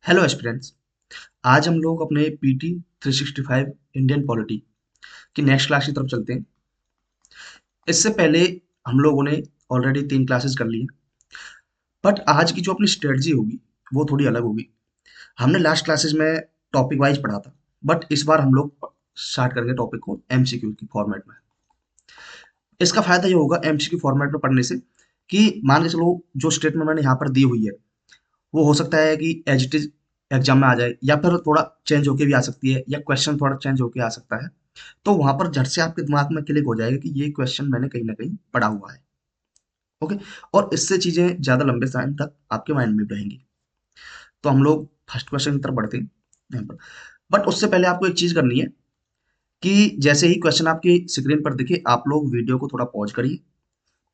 Hello aspirants. आज हम लोग अपने पीटी 365 इंडियन पॉलिटी की नेक्स्ट क्लास की तरफ चलते हैं। इससे पहले हम लोगों ने ऑलरेडी 3 क्लासेस कर ली हैं, बट आज की जो अपनी स्ट्रेटजी होगी वो थोड़ी अलग होगी। हमने लास्ट क्लासेस में टॉपिक वाइज पढ़ा था, बट इस बार हम लोग स्टार्ट करेंगे टॉपिक को एमसीक्यू की फॉर्मेट में। इसका फायदा ये होगा एमसीक्यू फॉर्मेट में पढ़ने से कि मान के चलो जो स्टेटमेंट मैंने यहाँ पर दी हुई है वो हो सकता है कि एज इट इज एग्जाम में आ जाए, या फिर थोड़ा चेंज होके भी आ सकती है, या क्वेश्चन थोड़ा चेंज होके आ सकता है। तो वहां पर झट से आपके दिमाग में क्लिक हो जाएगा कि ये क्वेश्चन मैंने कहीं ना कहीं पढ़ा हुआ है। ओके। और इससे चीजें ज्यादा लंबे टाइम तक आपके माइंड में रहेंगी। तो हम लोग फर्स्ट क्वेश्चन की तरफ बढ़ते हैं यहाँ पर। बट उससे पहले आपको एक चीज करनी है कि जैसे ही क्वेश्चन आपकी स्क्रीन पर दिखे आप लोग वीडियो को थोड़ा पॉज करिए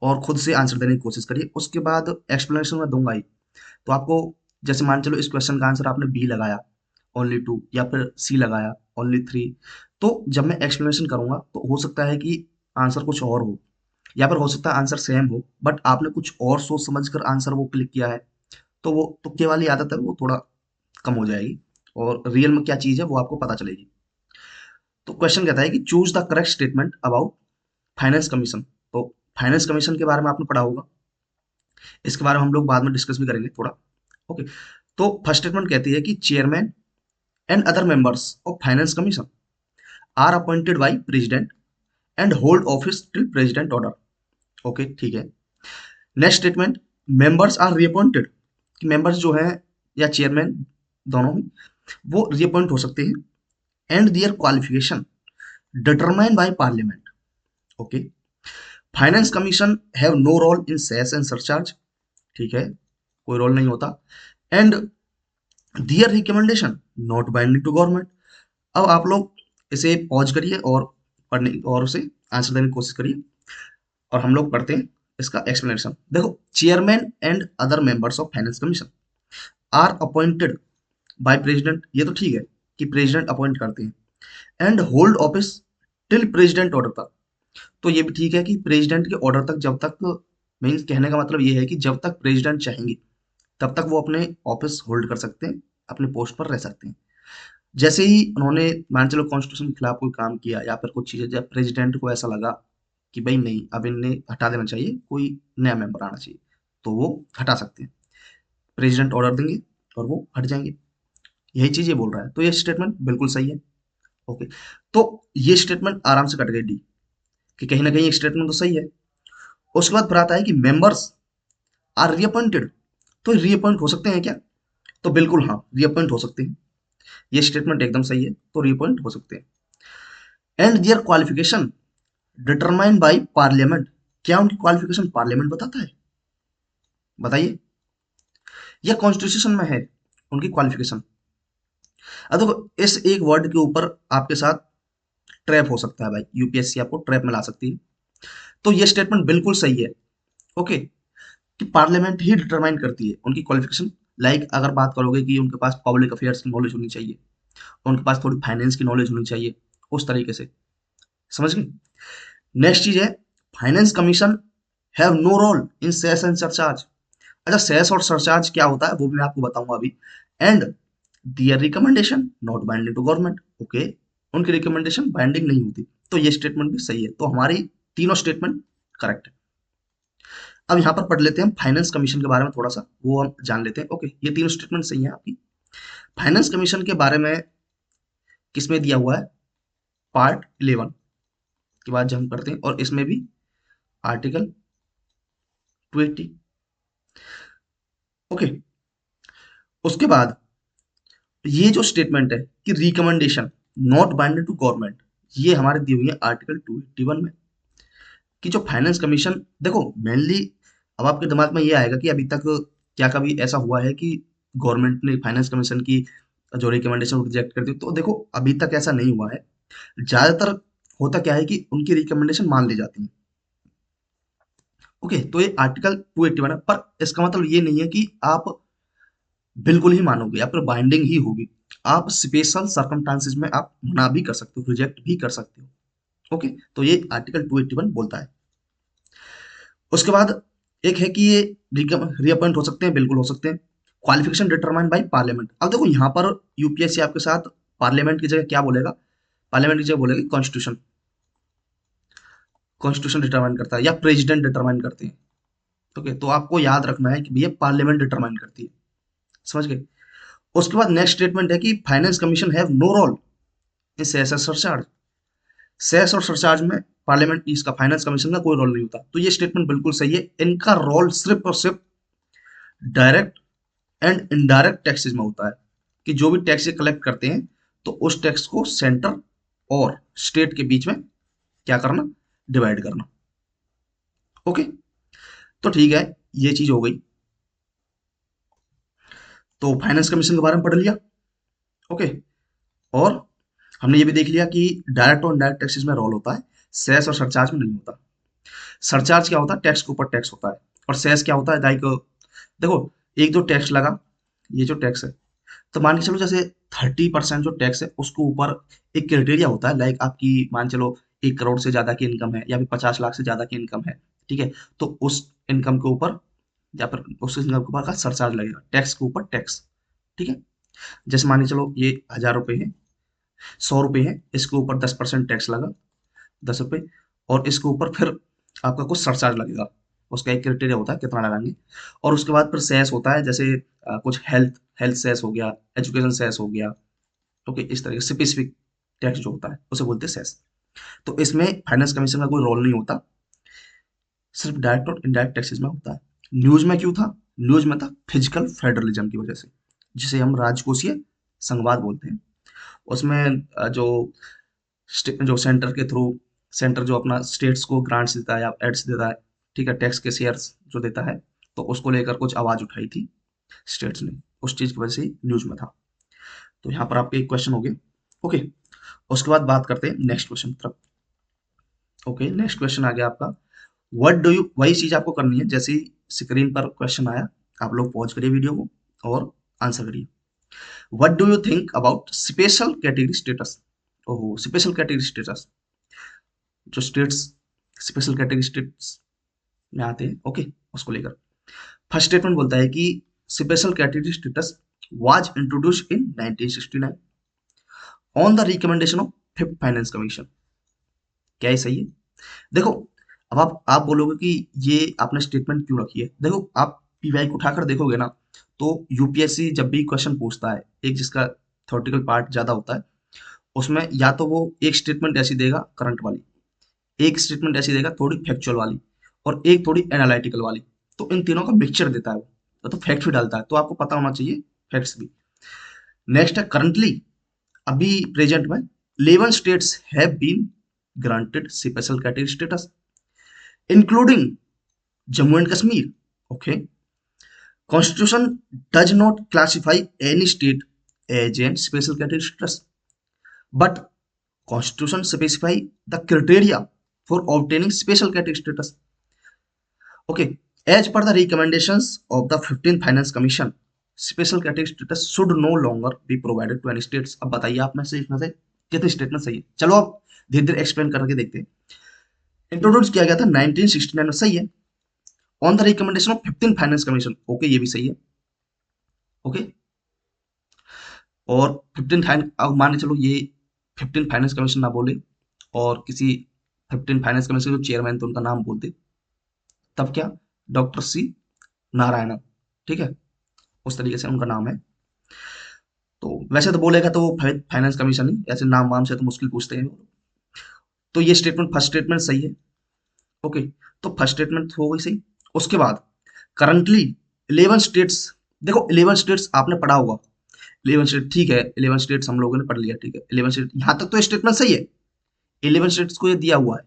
और खुद से आंसर देने की कोशिश करिए। उसके बाद एक्सप्लेनेशन में दूंगा ही, तो आपको जैसे मान चलो इस क्वेश्चन का आंसर आपने बी लगाया ओनली 2, या फिर सी लगाया ओनली 3, तो जब मैं एक्सप्लेनेशन करूंगा तो हो सकता है कि आंसर कुछ और हो, या फिर हो सकता है आंसर सेम हो, बट आपने कुछ और सोच समझ कर आंसर वो क्लिक किया है। तो वो तुक्के वाली आदत है, वो थोड़ा कम हो जाएगी और रियल में क्या चीज है वो आपको पता चलेगी। तो क्वेश्चन कहता है कि choose the correct statement about finance commission. तो फाइनेंस कमीशन के बारे में आपने पढ़ा होगा, इसके बारे में हम लोग बाद में डिस्कस भी करेंगे थोड़ा। ओके। तो फर्स्ट स्टेटमेंट कहती है कि chairman and other members of finance commission are appointed by president and hold office till president order. Okay, ठीक है। Next statement, members are reappointed, कि मेंबर्स जो हैं या चेयरमैन दोनों ही वो रीअपॉइंट हो सकते हैं, and their qualification determine by parliament. Okay. Finance commission have no role in cess and surcharge, ठीक है, कोई रोल नहीं होता। And their recommendation not binding to government. अब आप लोग इसे पॉज करिए और पढ़ने और उसे आंसर देने की कोशिश करिए, और हम लोग पढ़ते हैं इसका एक्सप्लेनेशन। देखो, chairman and other members of finance commission are appointed by president, ये तो ठीक है कि प्रेसिडेंट अपॉइंट करते हैं। And hold office till president order तक, तो ये भी ठीक है कि प्रेसिडेंट के ऑर्डर तक, जब तक, मीन्स कहने का मतलब ये है कि जब तक प्रेसिडेंट चाहेंगे तब तक वो अपने ऑफिस होल्ड कर सकते हैं, अपने पोस्ट पर रह सकते हैं। जैसे ही उन्होंने मान चलो कॉन्स्टिट्यूशन के खिलाफ कोई काम किया या फिर कुछ चीजें, जब प्रेसिडेंट को ऐसा लगा कि भाई नहीं अब इन्हें हटा देना चाहिए, कोई नया मेंबर आना चाहिए, तो वो हटा सकते हैं। प्रेसिडेंट ऑर्डर देंगे और वो हट जाएंगे। यही चीज ये बोल रहा है, तो ये स्टेटमेंट बिल्कुल सही है। ओके। तो ये स्टेटमेंट आराम से कट गई डी, कि कहीं ना कहीं एक स्टेटमेंट तो सही है। उसके बाद फिर आता है कि मेंबर्स आर रीअपॉइंटेड, तो रीअपॉइंट हो सकते हैं क्या? तो बिल्कुल हाँ, रीअपॉइंट हो सकते हैं। ये स्टेटमेंट एकदम सही है, तो रीअपॉइंट हो सकते हैं। And their qualification determined by parliament, क्या उनकी क्वालिफिकेशन पार्लियामेंट बताता है? बताइए, या कॉन्स्टिट्यूशन में है उनकी क्वालिफिकेशन? अब देखो, इस एक वर्ड के ऊपर आपके साथ ट्रैप हो सकता है भाई, यूपीएससी आपको ट्रैप में ला सकती है। तो ये स्टेटमेंट बिल्कुल सही है। ओके, कि पार्लियामेंट ही डिटरमाइन करती है उनकी क्वालिफिकेशन। लाइक अगर बात करोगे कि उनके पास पब्लिक अफेयर्स की नॉलेज होनी चाहिए, उनके पास थोड़ी फाइनेंस की नॉलेज होनी चाहिए, उस तरीके से। समझ गए? नेक्स्ट चीज है, finance commission have no role in cess and surcharge. अच्छा, सेस और सरचार्ज क्या होता है वो भी मैं आपको बताऊंगा अभी। And their recommendation not binding to government. Okay, उनकी रिकमेंडेशन बाइंडिंग नहीं होती, तो ये स्टेटमेंट भी सही है। तो हमारी तीनों स्टेटमेंट करेक्ट है। अब यहाँ पर पढ़ लेते हैं फाइनेंस कमीशन के बारे में थोड़ा सा, वो हम जान लेते हैं। ओके, ये तीनों स्टेटमेंट सही है आपकी। फाइनेंस कमीशन के बारे में किसमें दिया हुआ है? पार्ट 11 के बाद जब हम करते हैं, और इसमें भी आर्टिकल 280। ओके। उसके बाद ये जो स्टेटमेंट है कि recommendation not binded to government, ये हमारे दी हुई है आर्टिकल 281 में। कि जो फाइनेंस कमीशन, देखो मेनली अब आपके दिमाग में ये आएगा कि अभी तक क्या कभी ऐसा हुआ है कि गवर्नमेंट ने फाइनेंस कमीशन की जो रिकमेंडेशन रिजेक्ट कर दी? तो देखो अभी तक ऐसा नहीं हुआ है। ज्यादातर होता क्या है कि उनकी रिकमेंडेशन मान ली जाती है। ओके, तो ये आर्टिकल 281 है, पर इसका मतलब ये नहीं है कि आप बिल्कुल ही मानोगे या फिर बाइंडिंग ही होगी। आप स्पेशल सर्कमस्टांसेस में आप मना भी कर सकते हो, रिजेक्ट भी कर सकते हो। ओके, तो ये आर्टिकल 281 बोलता है। उसके बाद एक है कि ये रीअपॉइंट हो सकते हैं, बिल्कुल हो सकते हैं। Qualification determine by parliament. अब देखो यहाँ पर यूपीएससी आपके साथ पार्लियामेंट की जगह क्या बोलेगा, पार्लियामेंट की जगह बोलेगा कॉन्स्टिट्यूशन, कॉन्स्टिट्यूशन डिटरमाइन करता है या प्रेसिडेंट डिटरमाइन करते हैं। ओके, तो आपको याद रखना है कि भैया पार्लियामेंट डिटरमाइन करती है, समझ गए। उसके बाद नेक्स्ट स्टेटमेंट है कि finance commission have no role in cess और सरचार्ज। सेस और सरचार्ज में पार्लियामेंट इसका फाइनेंस कमीशन का कोई रोल नहीं होता। तो ये स्टेटमेंट बिल्कुल सही है, इनका रोल सिर्फ और सिर्फ डायरेक्ट एंड इनडायरेक्ट टैक्सेस में होता है, कि जो भी टैक्स कलेक्ट करते हैं तो उस टैक्स को सेंटर और स्टेट के बीच में क्या करना, डिवाइड करना। ओके, तो ठीक है, ये चीज हो गई। तो फाइनेंस कमीशन के बारे में पढ़ लिया। ओके, और हमने ये भी देख लिया कि डायरेक्ट और इनडायरेक्ट टैक्सेस में रोल होता है, सेस और सरचार्ज में नहीं होता। सरचार्ज क्या होता है, टैक्स के ऊपर टैक्स होता है। और सेस क्या होता है, लाइक देखो एक जो टैक्स लगा, ये जो टैक्स है, तो मान के चलो जैसे 30% जो टैक्स है उसके ऊपर एक क्राइटेरिया होता है, लाइक आपकी मान चलो 1 करोड़ से ज्यादा की इनकम है या फिर 50 लाख से ज्यादा की इनकम है, ठीक है, तो उस इनकम के ऊपर या फिर उस इनकम के ऊपर का सरचार्ज लगेगा, टैक्स के ऊपर टैक्स। ठीक है, जैसे मान के चलो ये 1000 रुपये है, 100 रुपये है, इसके ऊपर 10% टैक्स लगा, 10 रुपये, और इसके ऊपर फिर आपका कुछ सरचार्ज लगेगा, उसका एक क्राइटेरिया होता है कितना लगाएंगे। और उसके बाद फिर सेस होता है, जैसे कुछ हेल्थ हेल्थ सेस हो गया, एजुकेशन सेस हो गया। ओके, इस तरह से स्पेसिफिक टैक्स जो होता है उसे बोलते हैं सेस। तो इसमें फाइनेंस कमीशन का कोई रोल नहीं होता, सिर्फ डायरेक्ट और इनडायरेक्ट टैक्सेस में होता है। न्यूज में क्यों था, न्यूज में था फिजिकल फेडरलिज्म की वजह से, जिसे हम राजकोषीय संघवाद बोलते हैं। उसमें जो सेंटर के थ्रू, सेंटर जो अपना स्टेट्स को ग्रांट्स देता है या एड्स देता है, ठीक है, टैक्स के शेयर्स जो देता है, तो उसको लेकर कुछ आवाज उठाई थी स्टेट्स ने, उस चीज की वजह से न्यूज में था। तो यहाँ पर आपके एक क्वेश्चन हो गए। ओके, उसके बाद बात करते हैं नेक्स्ट क्वेश्चन तरफ। ओके, नेक्स्ट क्वेश्चन आ गया आपका, व्हाट डू यू, वही चीज आपको करनी है, जैसे ही स्क्रीन पर क्वेश्चन आया आप लोग पॉज करिए वीडियो को और आंसर करिए। What do you think about special category status. ओहो, स्पेशल कैटेगरी स्टेटस, जो स्टेट्स स्पेशल कैटेगरी स्टेट्स में आते हैं, ओके, उसको लेकर फर्स्ट स्टेटमेंट बोलता है कि special category status was introduce in 1969 on the recommendation of fifth finance commission. क्या ये सही है? देखो, अब आप बोलोगे कि ये आपने स्टेटमेंट क्यों रखी है। देखो, आप पीवाई को उठाकर देखोगे ना, तो यूपीएससी जब भी क्वेश्चन पूछता है, एक जिसका थ्योरेटिकल पार्ट ज्यादा होता है, उसमें या तो वो एक स्टेटमेंट ऐसी देगा करंट वाली, एक स्टेटमेंट ऐसी देगा थोड़ी फैक्चुअल वाली, और एक थोड़ी एनालिटिकल वाली। तो इन तीनों का मिक्सचर देता है वो, तो फैक्ट भी डालता है, तो आपको पता होना चाहिए फैक्ट्स भी। नेक्स्ट है करंटली, अभी प्रेजेंट में 11 states have been granted special category status including Jammu and Kashmir. Okay, constitution does not classify any state as an special category status, but constitution specify the criteria for obtaining special category status. Okay, as per the recommendations of the 15th Finance Commission, special category status should no longer be provided to any states। अब बताइए आप में से इसमें से कितने state में सही है। चलो अब धीरे धीरे एक्सप्लेन करके देखते हैं। इंट्रोड्यूस किया गया था 1969 में, सही है, on the recommendation of 15th finance commission. Okay, ये भी सही है। ओके, और 15 अब मान के चलो ये 15 फाइनेंस कमीशन ना बोले और किसी 15 फाइनेंस कमीशन जो चेयरमैन थे उनका नाम बोलते, तब क्या, डॉक्टर सी नारायणन, ठीक है, उस तरीके से उनका नाम है। तो वैसे तो बोलेगा तो वो फाइनेंस कमीशन ही, ऐसे नाम वाम से तो मुश्किल पूछते हैं। तो ये स्टेटमेंट, फर्स्ट स्टेटमेंट सही है। ओके, तो फर्स्ट स्टेटमेंट हो गई सही। उसके बाद करंटली 11 स्टेट्स, देखो 11 स्टेट्स आपने पढ़ा होगा, 11 स्टेट, ठीक है, 11 स्टेट्स हम लोगों ने पढ़ लिया, ठीक है, 11 स्टेट, यहां तक तो स्टेटमेंट सही है, 11 स्टेट्स को ये दिया हुआ है।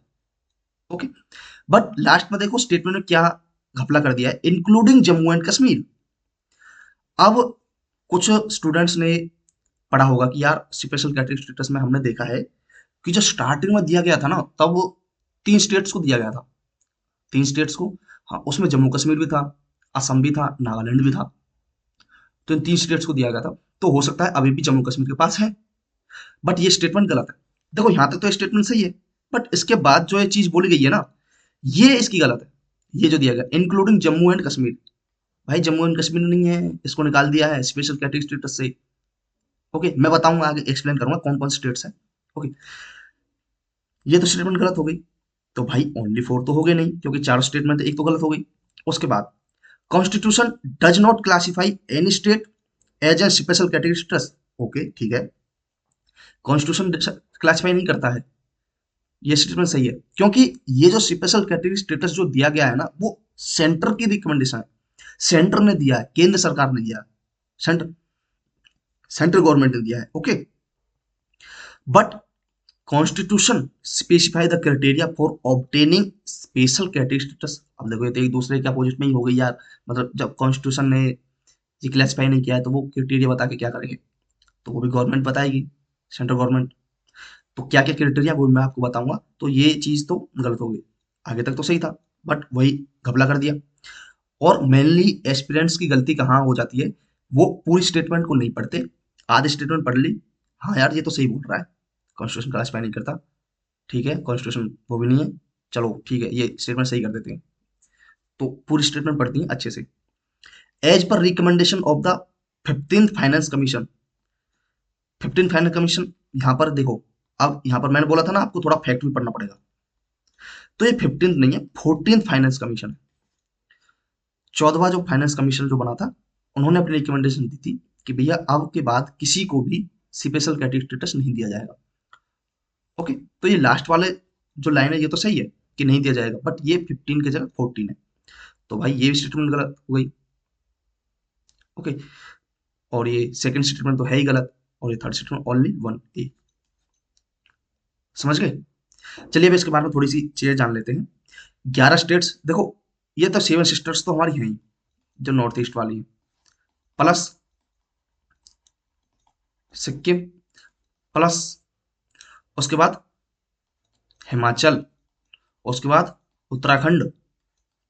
ओके, बट लास्ट में देखो स्टेटमेंट में क्या घपला कर दिया है, इंक्लूडिंग जम्मू एंड कश्मीर। अब कुछ स्टूडेंट्स ने पढ़ा होगा कि यार स्पेशल कैटेगरी स्टेटस में हमने देखा है कि जो स्टार्टिंग में दिया गया था ना, तब 3 स्टेट्स को दिया गया था, 3 स्टेट्स को, हाँ, उसमें जम्मू कश्मीर भी था, असम भी था, नागालैंड भी था। तो इन 3 स्टेट्स को दिया गया था, तो हो सकता है अभी भी जम्मू कश्मीर के पास है, बट ये स्टेटमेंट गलत है। देखो यहां तक तो स्टेटमेंट सही है, बट इसके बाद जो ये चीज बोली गई है ना, ये इसकी गलत है। ये जो दिया गया इंक्लूडिंग जम्मू एंड कश्मीर, भाई जम्मू एंड कश्मीर नहीं है, इसको निकाल दिया है स्पेशल कैटेगरी स्टेटस से। ओके, मैं बताऊंगा आगे, एक्सप्लेन करूंगा कौन कौन स्टेट्स हैं। ओके, ये तो स्टेटमेंट गलत हो गई। तो भाई ओनली फोर तो हो गए नहीं, क्योंकि चार स्टेटमेंट एक तो गलत हो गई। उसके बाद constitution does not classify any state as a special category status. Okay ठीक है, कॉन्स्टिट्यूशन क्लासिफाई नहीं करता है, ये स्टेटमेंट सही है, क्योंकि ये जो स्पेशल कैटेगरी स्टेटस जो दिया गया है ना, वो सेंटर की रिकमेंडेशन है, सेंटर ने दिया है, केंद्र सरकार ने दिया है, सेंटर सेंट्रल गवर्नमेंट ने दिया है। Okay, but constitution specify the criteria for obtaining special category status. अब देखो ये तो एक दूसरे के अपोजिट में ही हो गई यार, मतलब जब कॉन्स्टिट्यूशन ने ये क्लासिफाई नहीं किया है तो वो क्राइटेरिया बता के क्या करेंगे, तो वो भी गवर्नमेंट बताएगी, सेंट्रल गवर्नमेंट। तो क्या क्या क्राइटेरिया वो मैं आपको बताऊंगा, तो ये चीज तो गलत हो गई। आगे तक तो सही था, बट वही घपला कर दिया। और मेनली एस्पिरेंट्स की गलती कहाँ हो जाती है, वो पूरी स्टेटमेंट को नहीं पढ़ते, आधे स्टेटमेंट पढ़ ली, हाँ यार ये तो सही बोल रहा है, कॉन्स्टिट्यूशन क्लासिफाई नहीं करता, ठीक है कॉन्स्टिट्यूशन वो भी नहीं है, चलो ठीक है ये स्टेटमेंट सही कर देते हैं, तो पूरी स्टेटमेंट पढ़ती हैं अच्छे से। As per recommendation of the 15th finance commission, 15 finance commission, यहाँ पर देखो, अब यहाँ पर मैंने बोला था ना आपको थोड़ा फैक्ट भी पढ़ना पड़ेगा, तो ये 15th नहीं है, 14th फाइनेंस कमीशन है। 14वां जो फाइनेंस कमीशन जो बना था, उन्होंने अपनी रिकमेंडेशन दी थी कि भैया अब के बाद किसी को भी स्पेशल कैटेगरी स्टेटस नहीं दिया जाएगा। ओके, तो ये लास्ट वाले जो लाइन है ये तो सही है कि नहीं दिया जाएगा, बट ये 15 की जगह 14 है, तो भाई ये स्टेटमेंट गलत हो गई। ओके, और ये सेकंड स्टेटमेंट तो है ही गलत, और ये थर्ड स्टेटमेंट ओनली वन ए। समझ गए? चलिए अब इसके बारे में थोड़ी सी चीजें जान लेते हैं। 11 स्टेट्स देखो, ये तो सेवन सिस्टर्स तो हमारी हैं ही, जो नॉर्थ ईस्ट वाली है, प्लस सिक्किम, प्लस उसके बाद हिमाचल, उसके बाद उत्तराखंड,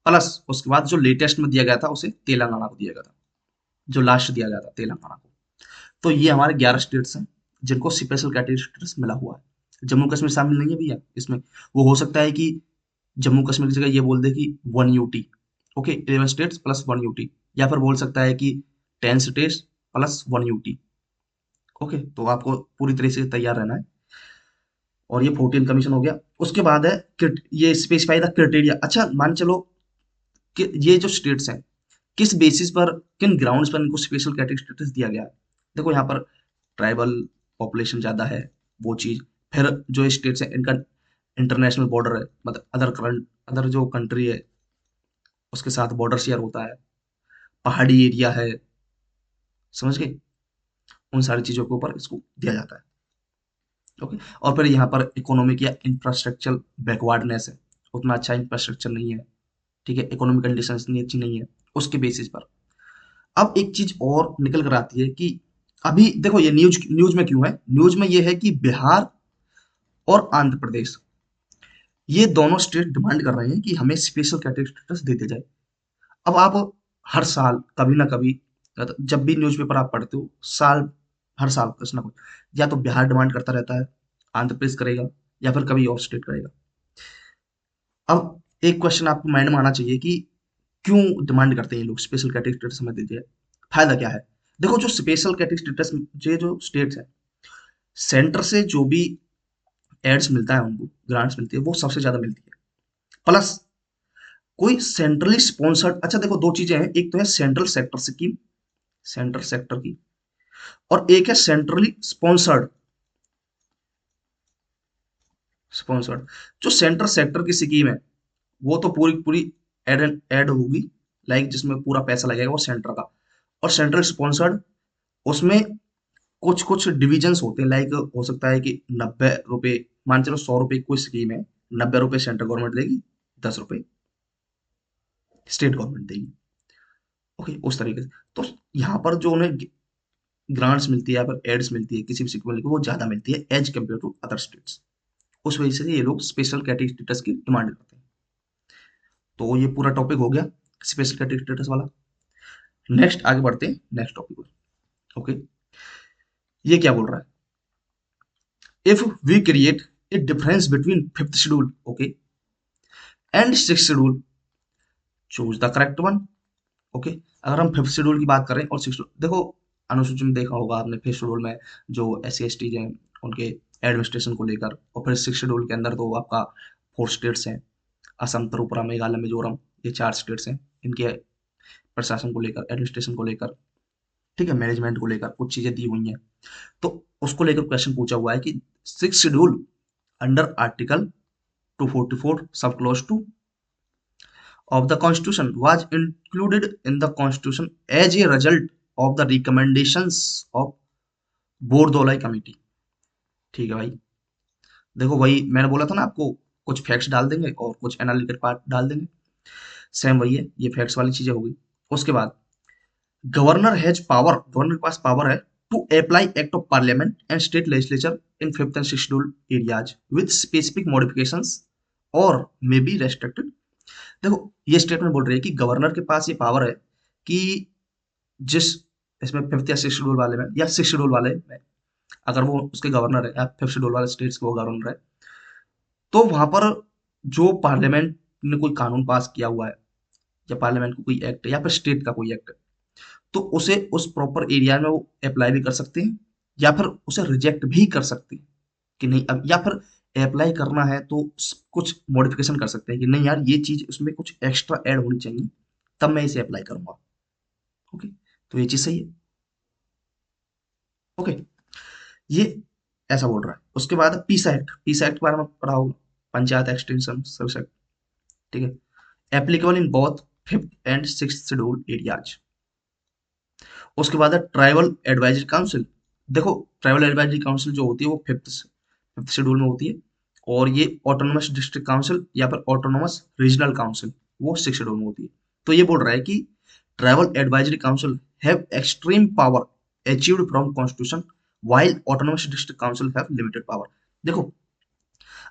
प्लस उसके बाद जो लेटेस्ट में दिया गया था उसे तेलंगाना को दिया गया था, जो लास्ट दिया गया था तेलंगाना को। तो ये हमारे 11 स्टेट्स हैं जिनको स्पेशल कैटेगरी स्टेटस मिला हुआ है। जम्मू कश्मीर शामिल नहीं है भैया इसमें। वो हो सकता है कि जम्मू कश्मीर की जगह ये बोल दे कि 1 UT, okay 11 states plus 1 UT, या फिर बोल सकता है कि 10 स्टेट्स प्लस 1 यूटी। ओके, तो आपको पूरी तरह से तैयार रहना है। और ये 14 कमीशन हो गया। उसके बाद है ये स्पेसिफाई द क्राइटेरिया। अच्छा मान चलो कि ये जो स्टेट्स हैं, किस बेसिस पर, किन ग्राउंड्स पर इनको स्पेशल कैटेगरी स्टेटस दिया गया है। देखो यहाँ पर ट्राइबल पॉपुलेशन ज़्यादा है, वो चीज़। फिर जो स्टेट्स हैं इनका इंटरनेशनल बॉर्डर है, मतलब अदर करंट अदर जो कंट्री है उसके साथ बॉर्डर शेयर होता है, पहाड़ी एरिया है, समझ गए, उन सारी चीज़ों के ऊपर इसको दिया जाता है। ओके, और फिर यहाँ पर इकोनॉमिक या इंफ्रास्ट्रक्चर बैकवर्डनेस है, उतना अच्छा इंफ्रास्ट्रक्चर नहीं है, ठीक है, इकोनॉमिक कंडीशन इतनी अच्छी नहीं है, उसके बेसिस पर। अब एक चीज और निकल कर आती है कि अभी देखो ये न्यूज न्यूज में क्यों है, न्यूज में ये है कि बिहार और आंध्र प्रदेश, ये दोनों स्टेट डिमांड कर रहे हैं कि हमें स्पेशल कैटेगरी स्टेटस दे दिया जाए। अब आप हर साल कभी ना कभी, जब भी न्यूज़पेपर आप पढ़ते हो, हर साल कुछ ना कुछ, या तो बिहार डिमांड करता रहता है, आंध्र प्रदेश करेगा, या फिर कभी और स्टेट करेगा। अब एक क्वेश्चन आपको माइंड में आना चाहिए कि क्यों डिमांड करते हैं ये लोग स्पेशल कैटेगरी स्टेटस हमें दीजिए, फायदा क्या है। देखो जो स्पेशल कैटेगरी स्टेटस, ये जो स्टेट्स हैं, सेंटर से जो भी एड्स मिलता है उनको, ग्रांट्स मिलती है, वो सबसे ज्यादा मिलती है। प्लस कोई सेंट्रली स्पॉन्सर्ड, अच्छा देखो दो चीजें हैं, एक तो है central sector scheme, central sector की, और एक है सेंट्रली स्पॉन्सर्ड, स्पॉन्सर्ड। जो सेंट्रल सेक्टर की स्कीम है वो तो पूरी पूरी एड एड होगी, लाइक जिसमें पूरा पैसा लगेगा वो सेंटर का। और सेंट्रल स्पॉन्सर्ड, उसमें कुछ कुछ डिविजन्स होते हैं, लाइक हो सकता है कि 90 रुपए, मान चलो 100 रुपए की कोई स्कीम है, 90 रुपए सेंट्रल गवर्नमेंट देगी, 10 रुपए स्टेट गवर्नमेंट देगी। ओके, उस तरीके से। तो यहाँ पर जो उन्हें ग्रांट्स मिलती है या फिर एड्स मिलती है किसी भी स्कीम की, वो ज्यादा मिलती है as compare to other states. उस वजह से ये लोग स्पेशल कैटेगरी स्टेटस की डिमांड करते हैं। तो ये पूरा टॉपिक हो गया स्पेशल कैटेगरी स्टेटस वाला। नेक्स्ट आगे बढ़ते हैं नेक्स्ट टॉपिक पर। ओके, ये क्या बोल रहा है, if we create a difference between fifth schedule, okay, and six schedule, choose the correct one. Okay, अगर हम फिफ्थ शेड्यूल की बात करें और सिक्स, देखो अनुसूची में देखा होगा आपने फिफ्थ शेड्यूल में जो एस सी एस टी हैं उनके एडमिनिस्ट्रेशन को लेकर, और फिर सिक्स शेड्यूल के अंदर तो आपका फोर स्टेट्स हैं, असम, त्रिपुरा, मेघालय, मिजोरम, ये चार स्टेट्स हैं, इनके प्रशासन को लेकर, एडमिनिस्ट्रेशन को लेकर, ठीक है, मैनेजमेंट को लेकर कुछ चीजें दी हुई हैं। तो उसको लेकर क्वेश्चन पूछा हुआ है कि six schedule under article 244 sub clause two of the constitution was included in the constitution as a result of the recommendations of Bordoloi committee. ठीक है भाई, देखो वही मैंने बोला था ना आपको, कुछ फैक्ट्स डाल देंगे और कुछ एनालिटिकल पार्ट डाल देंगे, सेम वही है, ये फैक्ट्स वाली चीजें होगी। उसके बाद गवर्नर हैज पावर, गवर्नर के पास पावर है to apply act of parliament and state legislature in fifth and six schedule areas with specific modifications और मे बी रेस्ट्रिक्टेड। देखो ये स्टेटमेंट बोल रही है कि गवर्नर के पास ये पावर है कि जिस, इसमें फिफ्थ या सिक्स शेड्यूल वाले में या सिक्स शेड्यूल वाले में अगर वो उसके गवर्नर है या फिफ्थ शेड्यूल वाले स्टेट्स के वो गवर्नर है, तो वहां पर जो पार्लियामेंट ने कोई कानून पास किया हुआ है या पार्लियामेंट को कोई एक्ट है या फिर स्टेट का कोई एक्ट है, तो उसे उस प्रॉपर एरिया में वो अप्लाई भी कर सकते हैं या फिर उसे रिजेक्ट भी कर सकते हैं कि नहीं, अब या फिर अप्लाई करना है तो कुछ मॉडिफिकेशन कर सकते हैं कि नहीं यार ये चीज उसमें कुछ एक्स्ट्रा ऐड होनी चाहिए, तब मैं इसे अप्लाई करूंगा। ओके, तो ये चीज सही है। ओके, ये ऐसा बोल रहा है। उसके बाद पीसा एक्ट, पीसा एक्ट के बारे में पढ़ा होगा, पंचायत एक्सटेंशन सर्विस एक्ट, ठीक है, applicable in both fifth and six schedule areas. उसके बाद है ट्राइबल एडवाइजरी काउंसिल। देखो ट्राइबल एडवाइजरी काउंसिल जो होती है वो फिफ्थ शेड्यूल में होती है, और ये ऑटोनोमस डिस्ट्रिक्ट काउंसिल या फिर ऑटोनोमस रीजनल काउंसिल वो सिक्स शेड्यूल में होती है। तो ये बोल रहा है कि tribal advisory council have extreme power achieved from constitution while autonomous district council have limited power। देखो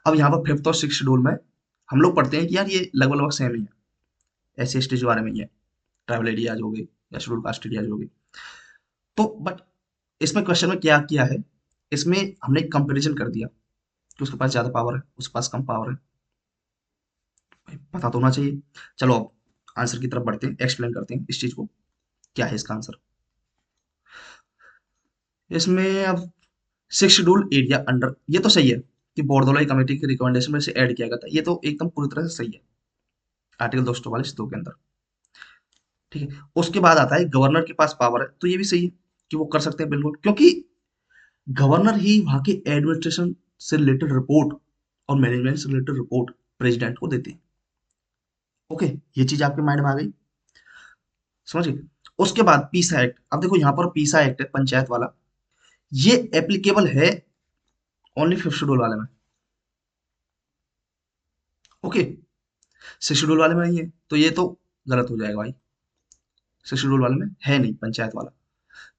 अब यहाँ पर फिफ्थ और सिक्स शेड्यूल में हम लोग पढ़ते हैं कि यार ये लगभग लगभग सेम ही है, एस सी एस टी के बारे में ही है, ट्राइबल एरियाज हो गए या शेड्यूल कास्ट एरियाज हो गए। तो बट इसमें क्वेश्चन में क्या किया है, इसमें हमने एक कंपेरिजन कर दिया कि उसके पास ज्यादा पावर है, उसके पास कम पावर है, भाई पता तो होना चाहिए। चलो अब आंसर की तरफ बढ़ते हैं, एक्सप्लेन करते हैं इस चीज को, क्या है इसका आंसर। इसमें अब सिक्स शेड्यूल एरिया अंडर, ये तो सही है कि बोरदोलाई कमेटी की रिकमेंडेशन में से ऐड किया गया था, ये तो एकदम पूरी तरह से सही है आर्टिकल 244(2) के अंदर, ठीक है। उसके बाद आता है गवर्नर के पास पावर है, तो ये भी सही है कि वो कर सकते हैं बिल्कुल, क्योंकि गवर्नर ही वहां के एडमिनिस्ट्रेशन से रिलेटेड रिपोर्ट और मैनेजमेंट से रिलेटेड रिपोर्ट प्रेसिडेंट को देते हैं। ओके, ये चीज आपके माइंड में आ गई, समझ गए। उसके बाद पीसा एक्ट, अब देखो यहाँ पर पीसा एक्ट है पंचायत वाला, ये एप्लीकेबल है ओनली फिफ्थ शेड्यूल वाले में। ओके, सिक्स शेड्यूल वाले में नहीं है, तो ये तो गलत हो जाएगा भाई, सिक्स शेड्यूल वाले में है नहीं पंचायत वाला,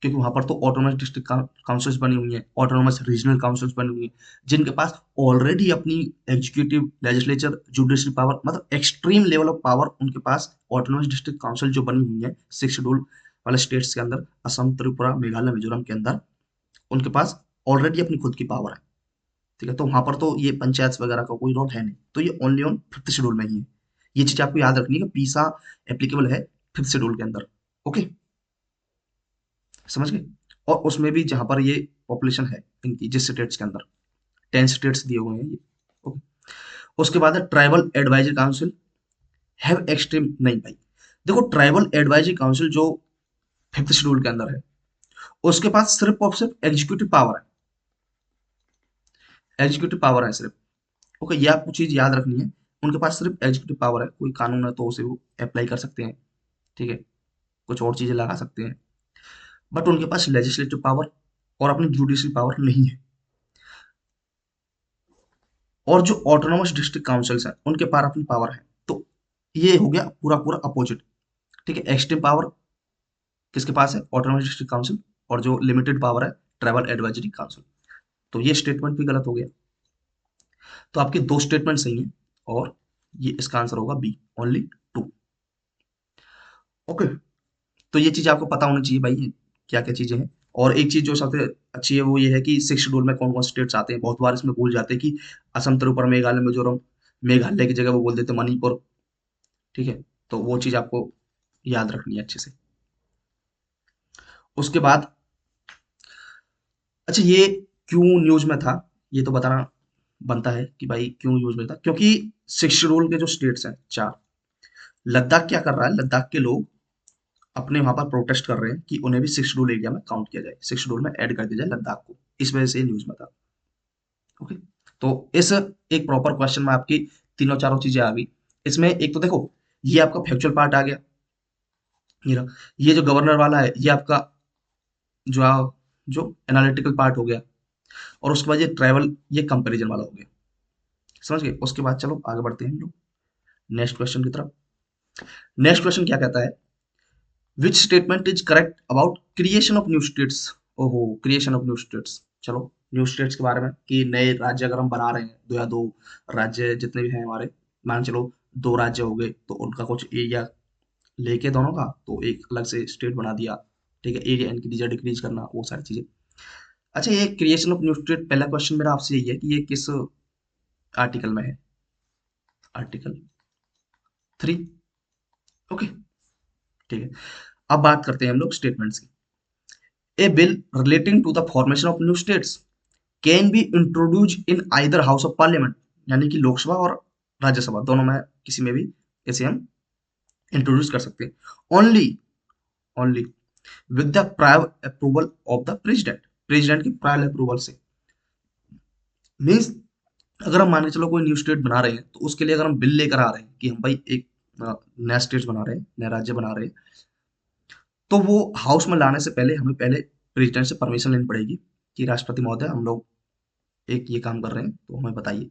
क्योंकि वहां पर तो ऑटोनोमस डिस्ट्रिक्ट काउंसिल्स बनी हुई हैं, ऑटोनोमस रीजनल काउंसिल्स बनी हुई हैं जिनके पास ऑलरेडी अपनी एग्जीक्यूटिव, लेजिस्लेचर, जुडिशरी पावर, मतलब एक्सट्रीम लेवल ऑफ पावर उनके पास ऑटोनोमस डिस्ट्रिक्ट काउंसिल जो बनी हुई है सिक्स शेड्यूल वाले स्टेट्स के अंदर, असम, त्रिपुरा, मेघालय, मिजोरम के अंदर, उनके पास ऑलरेडी अपनी खुद की पावर है, ठीक है। तो वहां पर तो ये पंचायत वगैरह का कोई रोल है नहीं, तो ये ओनली ऑन फिफ्थ शेड्यूल में ही है। ये चीज आपको याद रखनी है कि पीसा एप्लीकेबल है फिफ्थ शेड्यूल के अंदर। ओके, समझ गए। और उसमें भी जहां पर ये पॉपुलेशन है इनकी जिस स्टेट्स के अंदर, 10 स्टेट्स दिए हुए हैं ये। ओके, उसके बाद है tribal advisory council have extreme, नहीं भाई, देखो ट्राइबल एडवाइजरी काउंसिल जो फिफ्थ शेड्यूल के अंदर है उसके पास सिर्फ और सिर्फ एग्जीक्यूटिव पावर है, एग्जीक्यूटिव पावर है सिर्फ। ओके, ये आपको चीज याद रखनी है, उनके पास सिर्फ एग्जीक्यूटिव पावर है, कोई कानून है तो उसे वो अप्लाई कर सकते हैं, ठीक है, कुछ और चीजें लगा सकते हैं, बट उनके पास लेजिस्लेटिव पावर और अपनी जुडिशरी पावर नहीं है। और जो ऑटोनोमस डिस्ट्रिक्ट काउंसिल्स हैं उनके पास अपनी पावर है। तो ये हो गया पूरा पूरा अपोजिट, ठीक है। एक्सट्रीम पावर किसके पास है, ऑटोनोमस डिस्ट्रिक्ट काउंसिल, और जो लिमिटेड पावर है ट्राइबल एडवाइजरी काउंसिल। तो ये स्टेटमेंट भी गलत हो गया, तो आपके दो स्टेटमेंट सही हैं, और ये इसका आंसर होगा बी, ओनली टू। ओके, तो ये चीज आपको पता होनी चाहिए भाई क्या क्या चीजें हैं। और एक चीज जो सबसे अच्छी है वो ये है कि सिक्स शेड्यूल में कौन कौन से स्टेट्स आते हैं, बहुत बार इसमें भूल जाते हैं कि असम, त्रिपुरा, मेघालय, मिजोरम, मेघालय की जगह वो बोल देते हैं मणिपुर, ठीक है। तो वो चीज आपको याद रखनी है अच्छे से। उसके बाद अच्छा, ये क्यों न्यूज में था, ये तो बताना बनता है कि भाई क्यों न्यूज में था। क्योंकि सिक्स शेड्यूल के जो स्टेट्स हैं चार, लद्दाख क्या कर रहा है, लद्दाख के लोग अपने वहां पर प्रोटेस्ट कर रहे हैं कि उन्हें भी सिक्स शेड्यूल एरिया में काउंट किया जाए, सिक्स शेड्यूल में ऐड कर दिया जाए लद्दाख को। इस वजह से न्यूज में था। ओके, तो इस एक प्रॉपर क्वेश्चन में आपकी तीनों चारों चीजें आ गई। इसमें एक तो देखो, ये आपका फैक्चुअल पार्ट आ गया, ये रहा। ये जो गवर्नर वाला है ये आपका जो जो एनालिटिकल पार्ट हो गया। और उसके बाद ये ट्रैवल, ये कंपैरिजन वाला हो गया। समझ गए। उसके बाद चलो आगे बढ़ते हैं हम लोग नेक्स्ट क्वेश्चन की तरफ। नेक्स्ट क्वेश्चन क्या कहता है, which statement is correct about creation of new states. ओहो, क्रिएशन ऑफ न्यू स्टेट्स। चलो न्यू स्टेट्स के बारे में कि नए राज्य अगर हम बना रहे हैं, दो या दो राज्य जितने भी हैं हमारे, मान के चलो दो राज्य हो गए तो उनका कुछ एरिया लेके दोनों का तो एक अलग से स्टेट बना दिया। ठीक है, एरिया इंक्रीज या डिक्रीज करना, वो सारी चीजें। अच्छा, ये क्रिएशन ऑफ न्यू स्टेट, पहला क्वेश्चन मेरा आपसे यही है कि ये किस आर्टिकल में है। आर्टिकल 3। ओके, ठीक है। अब बात करते हैं हम लोग स्टेटमेंट्स की। A bill relating to the formation of new states can be introduce in either house of parliament, यानी कि लोकसभा और राज्यसभा दोनों में किसी में भी इसे हम इंट्रोड्यूस कर सकते हैं। Only only with the prior approval of the president, president की प्रायर अप्रूवल से। मीन्स अगर हम मान के चलो कोई न्यू स्टेट बना रहे हैं तो उसके लिए अगर हम बिल लेकर आ रहे हैं कि हम भाई एक नया स्टेट बना रहे हैं, नया राज्य बना रहे हैं, तो वो हाउस में लाने से पहले हमें पहले प्रेसिडेंट से परमिशन लेनी पड़ेगी कि राष्ट्रपति महोदय हम लोग एक ये काम कर रहे हैं तो हमें बताइए।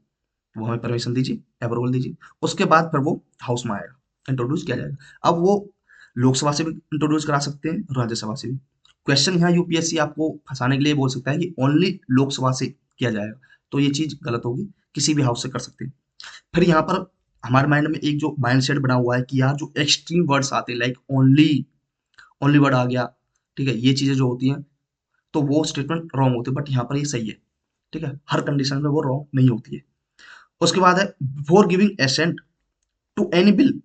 वो हमें परमिशन दीजिए, अप्रूवल दीजिए। उसके बाद फिर वो हाउस में आएगा, इंट्रोड्यूस किया जाएगा। अब वो लोकसभा से भी इंट्रोड्यूस करा सकते हैं, राज्यसभा से भी। क्वेश्चन यहाँ यूपीएससी आपको फंसाने के लिए बोल सकता है कि ओनली लोकसभा से किया जाएगा, तो ये चीज गलत होगी, किसी भी हाउस से कर सकते हैं। फिर यहाँ पर हमारे माइंड में एक जो माइंडसेट बना हुआ है कि यार जो एक्सट्रीम वर्ड्स आते हैं लाइक ओनली, ओनली वर्ड आ गया, ठीक है, ये चीजें जो होती हैं तो वो स्टेटमेंट रॉन्ग होती है। बट यहाँ पर ये सही है, ठीक है, हर कंडीशन में वो रॉन्ग नहीं होती है। उसके बाद है before giving assent to any bill,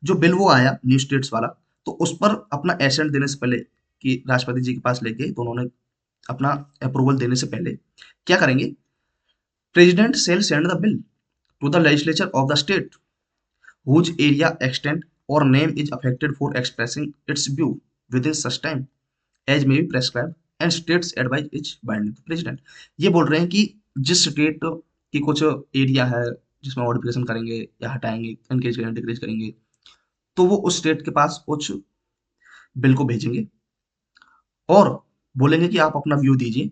जो बिल वो आया न्यू स्टेट्स वाला, तो उस पर अपना एसेंट देने से पहले कि राष्ट्रपति जी के पास लेके तो उन्होंने अपना अप्रूवल देने से पहले क्या करेंगे, president shall send the bill to the legislature of the state whose area extent or name is affected for expressing its view within such time as may be prescribed and states advice is binding to president। ये बोल रहे हैं कि जिस state की कुछ area है जिसमें मॉडिफिकेशन करेंगे या हटाएंगे, इंक्रीज करेंगे, डिक्रीज करेंगे, तो वो उस स्टेट के पास कुछ बिल को भेजेंगे और बोलेंगे कि आप अपना व्यू दीजिए।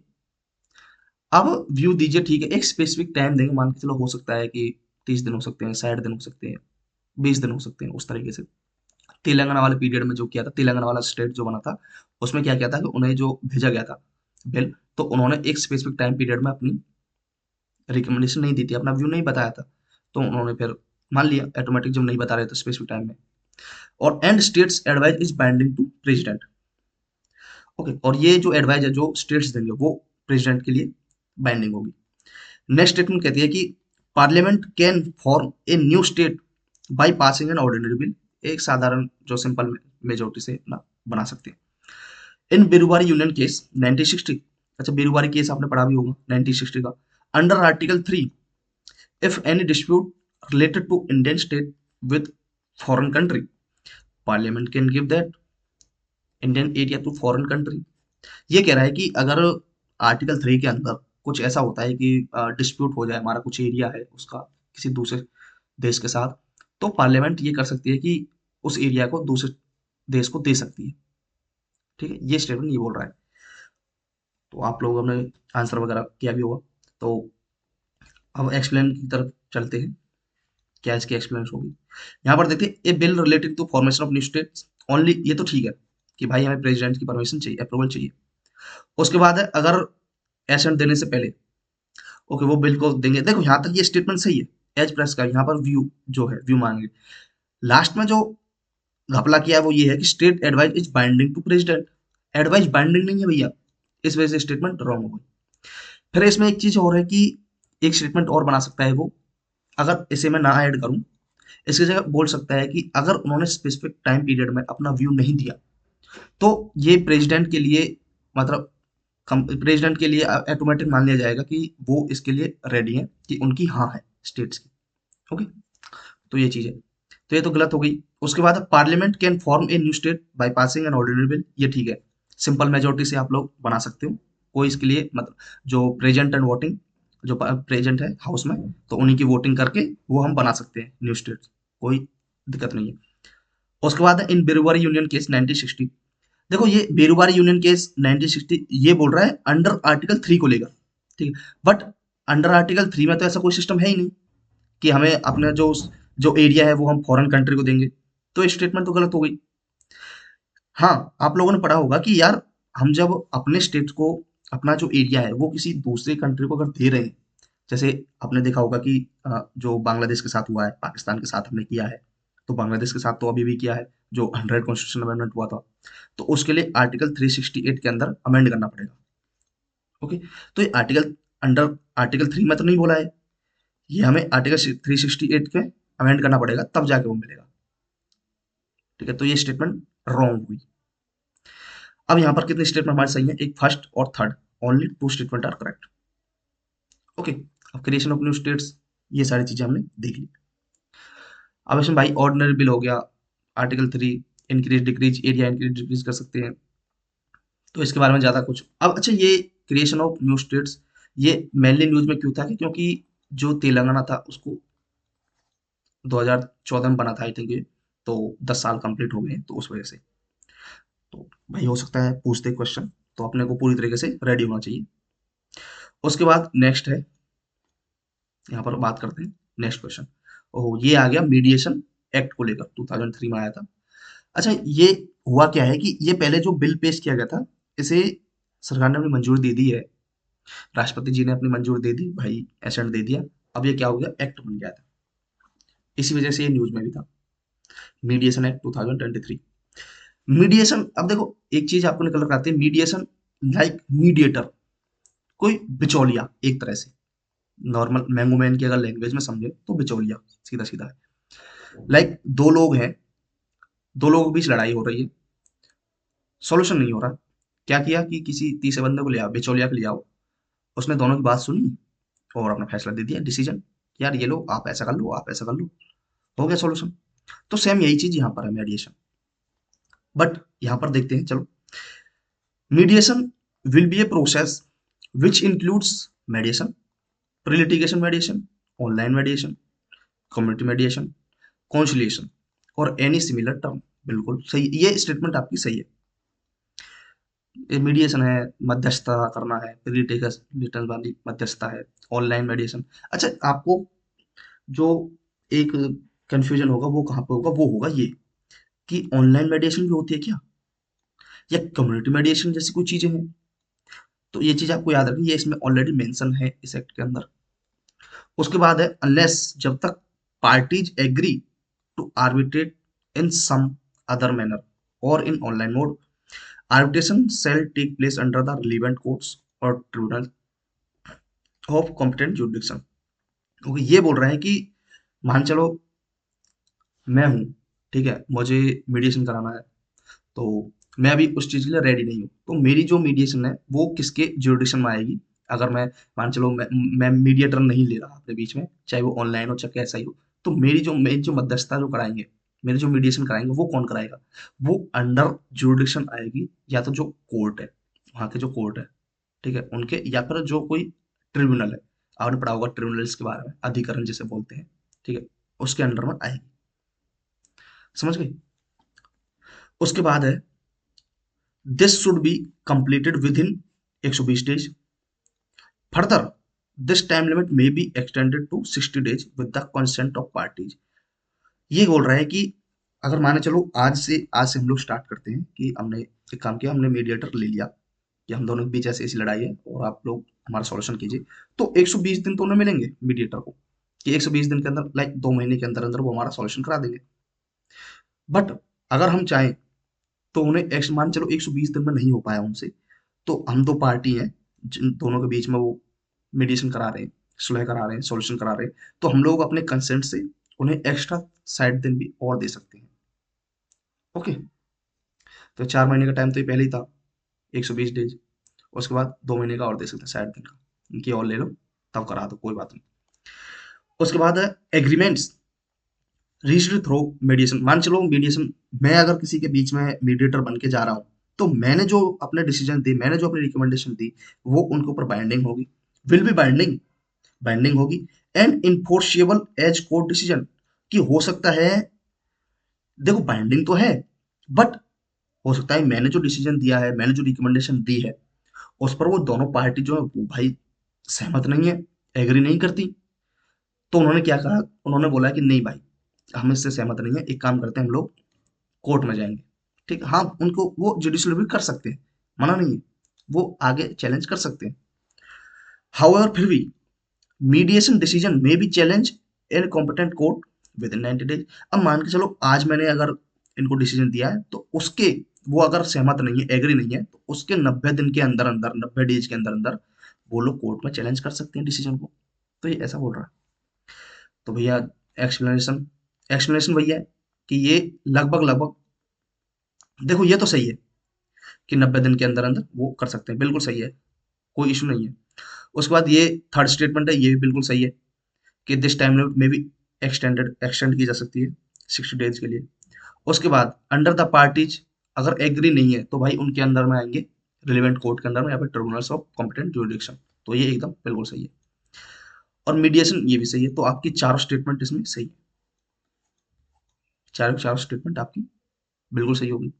अब व्यू दीजिए, ठीक है, एक स्पेसिफिक टाइम देंगे, मान के चलो हो सकता है कि 30 दिन हो सकते हैं, 60 दिन हो सकते हैं, 20 दिन हो सकते हैं, उस तरीके से। तेलंगाना वाले पीरियड में जो किया था, तेलंगाना वाला स्टेट जो बना था, उसमें क्या किया था कि उन्हें जो भेजा गया था बिल, तो उन्होंने एक स्पेसिफिक टाइम पीरियड में अपनी रिकमेंडेशन नहीं दी थी, अपना व्यू नहीं बताया था, तो उन्होंने फिर मान लिया ऑटोमेटिक जब नहीं बता रहे थे स्पेसिफिक टाइम में। और and states advice is binding to president. Okay, और ये जो एडवाइस है जो स्टेट्स देंगे वो प्रेसिडेंट के लिए बाइंडिंग होगी। नेक्स्ट स्टेटमेंट कहती है कि parliament can form a new state by passing an ordinary bill, एक साधारण जो सिंपल मेजोरिटी से ना बना सकते हैं। इन बिरुवारी यूनियन केस 1960, अच्छा बिरुवारी केस आपने पढ़ा भी होगा 1960 का, under article 3 if any dispute related to Indian state with foreign country, parliament can give that Indian area to foreign country. ये कह रहा है कि अगर आर्टिकल 3 के अंदर कुछ ऐसा होता है कि डिस्प्यूट हो जाए, हमारा कुछ एरिया है उसका किसी दूसरे देश के साथ, तो पार्लियामेंट ये कर सकती है कि उस एरिया को दूसरे देश को दे सकती है। ठीक है, ये स्टेटमेंट ये बोल रहा है। तो आप लोगों ने आंसर वगैरह किया भी होगा। तो अब एक्सप्लेन की तरफ चलते हैं, क्या इसकी एक्सप्लेनेशन होगी। यहाँ पर देखते हैं a bill related to formation of new states only, ये तो ठीक है कि भाई हमें प्रेसिडेंट की परमिशन चाहिए, अप्रूवल चाहिए। उसके बाद है अगर एसेंट देने से पहले, ओके, वो बिल को देंगे। देखो यहाँ तक ये स्टेटमेंट सही है एज प्रेस का, यहाँ पर व्यू जो है व्यू मांगे। लास्ट में जो घपला किया है वो ये है कि state advice is binding to president, advice binding नहीं है भैया, इस वजह से स्टेटमेंट रॉन्ग हो गई। फिर इसमें एक चीज और है कि एक स्टेटमेंट और बना सकता है वो, अगर इसे मैं ना ऐड करूं इसकी जगह बोल सकता है कि अगर उन्होंने स्पेसिफिक टाइम पीरियड में अपना व्यू नहीं दिया तो ये प्रेसिडेंट के लिए मतलब प्रेसिडेंट के लिए ऑटोमेटिक मान लिया जाएगा कि वो इसके लिए रेडी है, कि उनकी हाँ है स्टेट्स की। ओके, तो ये चीज है, तो ये तो गलत हो गई। उसके बाद parliament can form a new state by passing an ordinary bill, ये ठीक है, सिंपल मेजोरिटी से आप लोग बना सकते हो। कोई इसके लिए मतलब जो प्रेजेंट एंड वोटिंग, जो प्रेजेंट है हाउस में, तो उन्हीं की वोटिंग करके वो हम बना सकते हैं न्यू स्टेट, कोई दिक्कत नहीं है। उसके बाद इन बेरुवारी यूनियन केस 1960, देखो ये बेरुवारी यूनियन केस 1960 ये बोल रहा है अंडर आर्टिकल 3 को लेकर, ठीक है, बट अंडर आर्टिकल 3 में तो ऐसा कोई सिस्टम है ही नहीं कि हमें अपना जो जो एरिया है वो हम फॉरेन कंट्री को देंगे, तो ये स्टेटमेंट तो गलत हो गई। हाँ, आप लोगों ने पढ़ा होगा कि यार हम जब अपने स्टेट को, अपना जो एरिया है वो किसी दूसरे कंट्री को अगर दे रहे हैं, जैसे आपने देखा होगा कि जो बांग्लादेश के साथ हुआ है, पाकिस्तान के साथ हमने किया है, तो बांग्लादेश के साथ तो अभी भी किया है, जो 100 कॉन्स्टिट्यूशन अमेंडमेंट हुआ था, तो उसके लिए आर्टिकल 368 के अंदर अमेंड करना पड़ेगा। ओके, तो ये आर्टिकल अंडर आर्टिकल 3 में तो नहीं बोला है, ये हमें आर्टिकल 368 के अमेंड करना पड़ेगा तब जाके वो मिलेगा। ठीक है, तो ये स्टेटमेंट रॉन्ग हुई। अब यहाँ पर कितने स्टेटमेंट हमारे सही है, एक फर्स्ट और third, only 2 statement are correct. Okay, अब क्रिएशन ऑफ न्यू स्टेट्स, ये सारी चीजें हमने देख ली। अब इसमें भाई ऑर्डिनरी बिल हो गया, article 3, increase decrease area, increase decrease कर सकते हैं, तो इसके बारे में ज्यादा कुछ। अब अच्छा, ये क्रिएशन ऑफ न्यू स्टेट्स ये मेनली न्यूज में क्यों था, कि क्योंकि जो तेलंगाना था उसको 2014 में बना था आई थिंक ये, तो 10 साल कंप्लीट हो गए, तो उस वजह से, तो भाई हो सकता है पूछते क्वेश्चन, तो अपने को पूरी तरीके से रेडी होना चाहिए। उसके बाद नेक्स्ट है, यहाँ पर बात करते हैं नेक्स्ट क्वेश्चन। ओह, ये आ गया मीडिएशन एक्ट को लेकर, 2003 में आया था। अच्छा, ये हुआ क्या है कि ये पहले जो बिल पेश किया गया था, इसे सरकार ने अपनी मंजूरी दे दी है, राष्ट्रपति जी ने अपनी मंजूरी दे दी, भाई एसेंट दे दिया, अब ये क्या हो गया, एक्ट बन गया था, इसी वजह से ये न्यूज में भी था, मीडिएशन एक्ट 2023। मीडिएशन, अब देखो एक चीज आपको निकल कर आती है, मीडिएशन लाइक मीडिएटर, कोई बिचौलिया एक तरह से, नॉर्मल मैंगो मैन की अगर लैंग्वेज में समझे तो बिचौलिया, सीधा सीधा है। लाइक दो लोग हैं, दो लोगों के बीच लड़ाई हो रही है, सॉल्यूशन नहीं हो रहा, क्या किया कि किसी तीसरे बंदे को ले आओ, बिचौलिया को ले आओ, उसने दोनों की बात सुनी और अपना फैसला दे दिया, डिसीजन, यार ये लो, आप ऐसा कर लो, आप ऐसा कर लो, हो गया सॉल्यूशन। तो सेम यही चीज यहाँ पर है मीडिएशन, बट यहाँ पर देखते हैं चलो। Mediation will be a process which includes मेडिएशन, pre litigation मेडिएशन, online मेडिएशन, community मेडिएशन, conciliation और एनी सिमिलर टर्म। बिल्कुल सही, ये स्टेटमेंट आपकी सही है। मीडिएशन है, मध्यस्थता करना है, प्री लिटिगेशन वाली मध्यस्थता है, ऑनलाइन मेडिएशन। अच्छा, आपको जो एक कंफ्यूजन होगा वो कहाँ पे होगा, वो होगा ये कि ऑनलाइन मेडिएशन भी होती है क्या, या कम्युनिटी मेडिएशन जैसी कोई चीजें हैं, तो ये चीज आपको याद रखनी, ये इसमें ऑलरेडी मेंशन है इस एक्ट के अंदर। उसके बाद है अनलेस, जब तक parties agree to arbitrate in some other manner और in online mode, arbitration shall take place under the relevant courts और tribunal of competent jurisdiction. Okay, ये बोल रहे हैं कि मान चलो मैं हूँ, ठीक है, मुझे मीडिएशन कराना है, तो मैं अभी उस चीज के लिए रेडी नहीं हूँ, तो मेरी जो मीडिएशन है वो किसके जुरिडिक्शन में आएगी, अगर मैं मान चलो मैं मीडिएटर नहीं ले रहा अपने बीच में, चाहे वो ऑनलाइन हो चाहे कैसा ही हो, तो मेरी जो मध्यस्थता जो कराएंगे, मेरे जो मीडिएशन कराएंगे वो कौन कराएगा, वो अंडर जुरिडिक्शन आएगी या तो जो कोर्ट है, वहाँ के जो कोर्ट है, ठीक है, उनके, या फिर जो कोई ट्रिब्यूनल है, आपने पढ़ा होगा ट्रिब्यूनल्स के बारे में, अधिकरण जिसे बोलते हैं, ठीक है, उसके अंडर में आएगी। समझ गए। उसके बाद है this should be completed within 120 days, further this time limit may be extended to 60 days with the consent of parties. ये बोल रहा है कि अगर माने चलो आज से हम लोग स्टार्ट करते हैं कि हमने एक काम किया, हमने मीडिएटर ले लिया कि हम दोनों के बीच ऐसी ऐसी लड़ाई है और आप लोग हमारा सॉल्यूशन कीजिए, तो 120 दिन तो उन्हें मिलेंगे मीडिएटर को, कि 120 दिन के अंदर, लाइक 2 महीने के अंदर अंदर वो हमारा सॉल्यूशन करा देंगे। बट अगर हम चाहें तो उन्हें मान चलो 120 दिन में नहीं हो पाया उनसे, तो हम दो पार्टी हैं जिन दोनों के बीच में वो मीडिएशन करा रहे हैं, सुलह करा रहे हैं, सॉल्यूशन करा रहे हैं, तो हम लोग अपने कंसेंट से उन्हें एक्स्ट्रा साइड दिन भी और दे सकते हैं। ओके, तो 4 महीने का टाइम तो ये पहले ही था, 120 डेज। उसके बाद 2 महीने का और दे सकते हैं साइड दिन का, इनकी और ले लो तब करा दो, कोई बात नहीं। उसके बाद है एग्रीमेंट्स रजिस्टर्ड थ्रू मीडिएशन। मान चलो मीडिएशन, मैं अगर किसी के बीच में मीडिएटर बन के जा रहा हूँ, तो मैंने जो अपने डिसीजन दी, मैंने जो अपनी रिकमेंडेशन दी, वो उनके ऊपर बाइंडिंग होगी, विल बी बाइंडिंग, बाइंडिंग होगी and enforceable as court decision. कि हो सकता है, देखो बाइंडिंग तो है, बट हो सकता है मैंने जो डिसीजन दिया है, मैंने जो रिकमेंडेशन दी है, उस पर वो दोनों पार्टी जो है वो भाई सहमत नहीं है, एग्री नहीं करती। तो उन्होंने क्या कहा, उन्होंने बोला कि नहीं भाई, हम इससे सहमत नहीं है, एक काम करते हैं हम लोग कोर्ट में जाएंगे। ठीक है, हाँ उनको वो जुडिशियल रिव्यू कर सकते हैं, मना नहीं है, वो आगे चैलेंज कर सकते हैं। हाउएवर फिर भी mediation decision may be challenge in competent court within 90 days. अब मान के चलो आज मैंने अगर इनको डिसीजन दिया है, तो उसके वो अगर सहमत नहीं है, एग्री नहीं है, तो उसके 90 दिन के अंदर अंदर, 90 डेज के अंदर अंदर वो लोग कोर्ट में चैलेंज कर सकते हैं डिसीजन को। तो ये ऐसा बोल रहा है। तो भैया एक्सप्लेनेशन, एक्सप्लेनेशन भैया कि ये लगभग लगभग, देखो ये तो सही है कि 90 दिन के अंदर अंदर वो कर सकते हैं, बिल्कुल सही है, कोई इशू नहीं है। उसके बाद ये थर्ड स्टेटमेंट है, ये भी बिल्कुल सही है कि दिस टाइम लिमिट में भी एक्सटेंड की जा सकती है 60 डेज के लिए। उसके बाद अंडर द पार्टीज अगर एग्री नहीं है, तो भाई उनके अंदर में आएंगे रिलेवेंट कोर्ट के अंदर में, या फिर ट्रिब्यूनल्स ऑफ कॉम्पिटेंट जुरिडिक्शन। तो ये एकदम बिल्कुल सही है। और मीडिएशन ये भी सही है, तो आपकी चारों स्टेटमेंट इसमें सही है, चारों चारों स्टेटमेंट आपकी बिल्कुल सही होगी।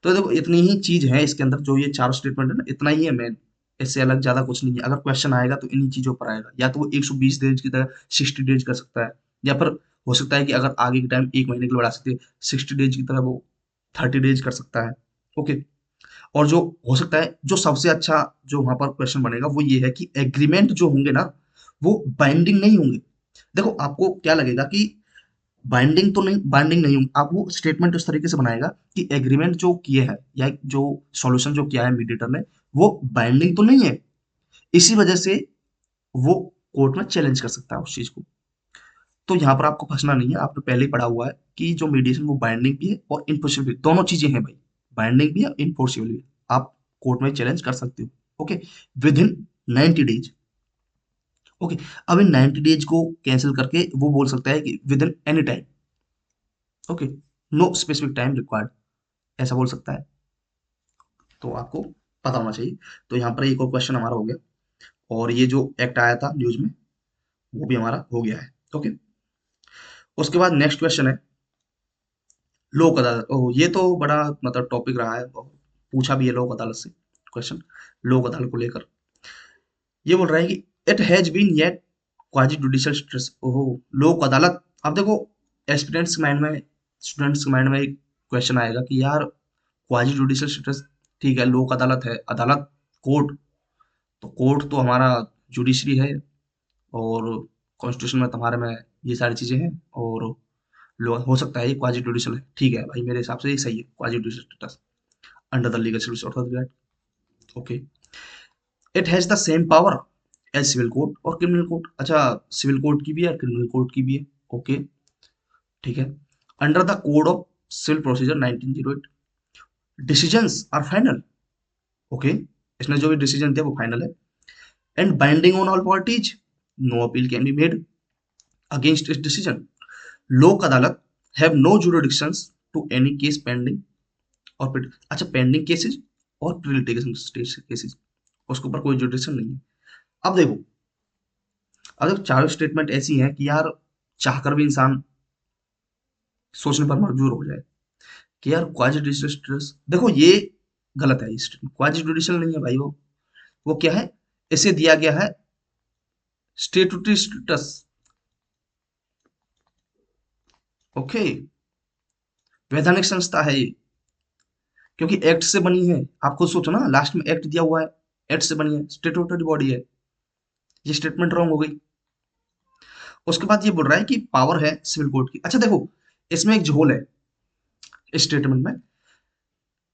तो देखो इतनी ही चीज है इसके अंदर, जो ये चारों स्टेटमेंट है ना, इतना ही है मेन, इससे अलग ज्यादा कुछ नहीं है। अगर क्वेश्चन आएगा तो इन्हीं चीजों पर आएगा, या तो वो 120 डेज की तरह 60 डेज कर सकता है, या फिर हो सकता है कि अगर आगे के टाइम 1 महीने के लिए बढ़ा सकते हैं, 60 डेज की तरह वो 30 डेज कर सकता है। ओके। और जो हो सकता है, जो सबसे अच्छा जो वहां पर क्वेश्चन बनेगा वो ये है कि एग्रीमेंट जो होंगे ना, वो बाइंडिंग नहीं होंगे। देखो आपको क्या लगेगा कि बाइंडिंग नहीं होंगे, आप वो स्टेटमेंट उस तरीके से बनाएगा कि एग्रीमेंट जो किए हैं, या जो सॉल्यूशन जो किया है मीडिएटर ने, वो बाइंडिंग तो नहीं है, इसी वजह से वो कोर्ट में चैलेंज कर सकता है उस चीज को। तो यहाँ पर आपको फंसना नहीं है, आपने पहले ही पढ़ा हुआ है कि जो मीडिएशन वो बाइंडिंग भी है और इनफोर्सिबल भी, दोनों चीजें हैं भाई, बाइंडिंग भी है इनफोर्सिबल भी है। आप कोर्ट में चैलेंज कर सकते हो। Okay, with in 90 days. Okay, अब इन 90 डेज को कैंसिल करके वो बोल सकता है कि within any time. Okay, no specific time required, ऐसा बोल सकता है। तो आपको पता होना चाहिए। तो यहाँ पर एक और क्वेश्चन हमारा हो गया, और ये जो एक्ट आया था न्यूज में, वो भी हमारा हो गया है। ओके। उसके बाद नेक्स्ट क्वेश्चन है लोक अदालत। ओह, ये तो बड़ा मतलब टॉपिक रहा है, पूछा भी है लोक अदालत से क्वेश्चन, लोक अदालत को लेकर। ये बोल रहा है कि it has been yet quasi judicial stress. ओहो, लोक अदालत। अब देखो एस्पिरेंट्स के माइंड में, स्टूडेंट्स के माइंड में एक क्वेश्चन आएगा कि यार क्वाजी जुडिशियल स्ट्रेस, ठीक है लोक अदालत है, अदालत कोर्ट, तो कोर्ट तो हमारा जुडिशरी है, और कॉन्स्टिट्यूशन में तुम्हारे में ये सारी चीजें हैं, और हो सकता है ये क्वाजी जुडिशियल है। ठीक है भाई, मेरे हिसाब से ये सही है, quasi judicial status under the legal service authority. Okay, it has the same power as civil court और क्रिमिनल कोर्ट। अच्छा, सिविल कोर्ट की भी है, क्रिमिनल कोर्ट की भी है। ओके, ठीक है। Under the code of civil procedure 1908 decisions are final. Okay, इसने जो भी डिसीजन दिया वो फाइनल है and binding on all parties, no appeal can be made against इस decision. Lok Adalat have no jurisdictions to any case pending और अच्छा pending cases और प्री लिटिगेशन केसेस, उसके ऊपर कोई जुरिडिक्शन नहीं है। अब देखो, अब चारों स्टेटमेंट ऐसी हैं कि यार चाहकर भी इंसान सोचने पर मजबूर हो जाए कि यार क्वाजी जुडिशियल स्टेटस, देखो ये गलत है, क्वाजी जुडिशियल नहीं है भाई, वो क्या है, इसे दिया गया है स्टेटूटरी स्टेटस। ओके, वैधानिक संस्था है ये, क्योंकि एक्ट से बनी है। आप खुद सोचो ना, लास्ट में एक्ट दिया हुआ है, एक्ट से बनी है, स्टेटूटरी बॉडी है। ये स्टेटमेंट रॉन्ग हो गई। उसके बाद ये बोल रहा है कि पावर है सिविल कोर्ट की। अच्छा देखो, इसमें एक झोल है इस स्टेटमेंट में।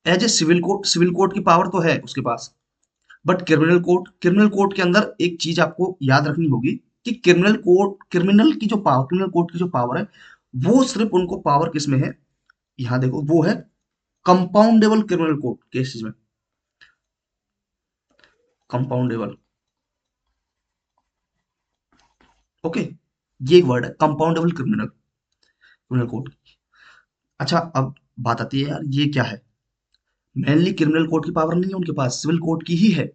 एज ए सिविल कोर्ट की पावर तो है उसके पास, बट क्रिमिनल कोर्ट के अंदर एक चीज आपको याद रखनी होगी कि क्रिमिनल की जो पावर, क्रिमिनल कोर्ट की जो पावर है, वो सिर्फ उनको पावर किसमें है, यहाँ देखो वो है कंपाउंडेबल क्रिमिनल कोर्ट केसेस में। कंपाउंडेबल, ओके, ये एक वर्ड है कंपाउंडेबल क्रिमिनल क्रिमिनल कोर्ट। अच्छा, अब बात आती है यार ये क्या है। मेनली क्रिमिनल कोर्ट की पावर नहीं है उनके पास, सिविल कोर्ट की ही है।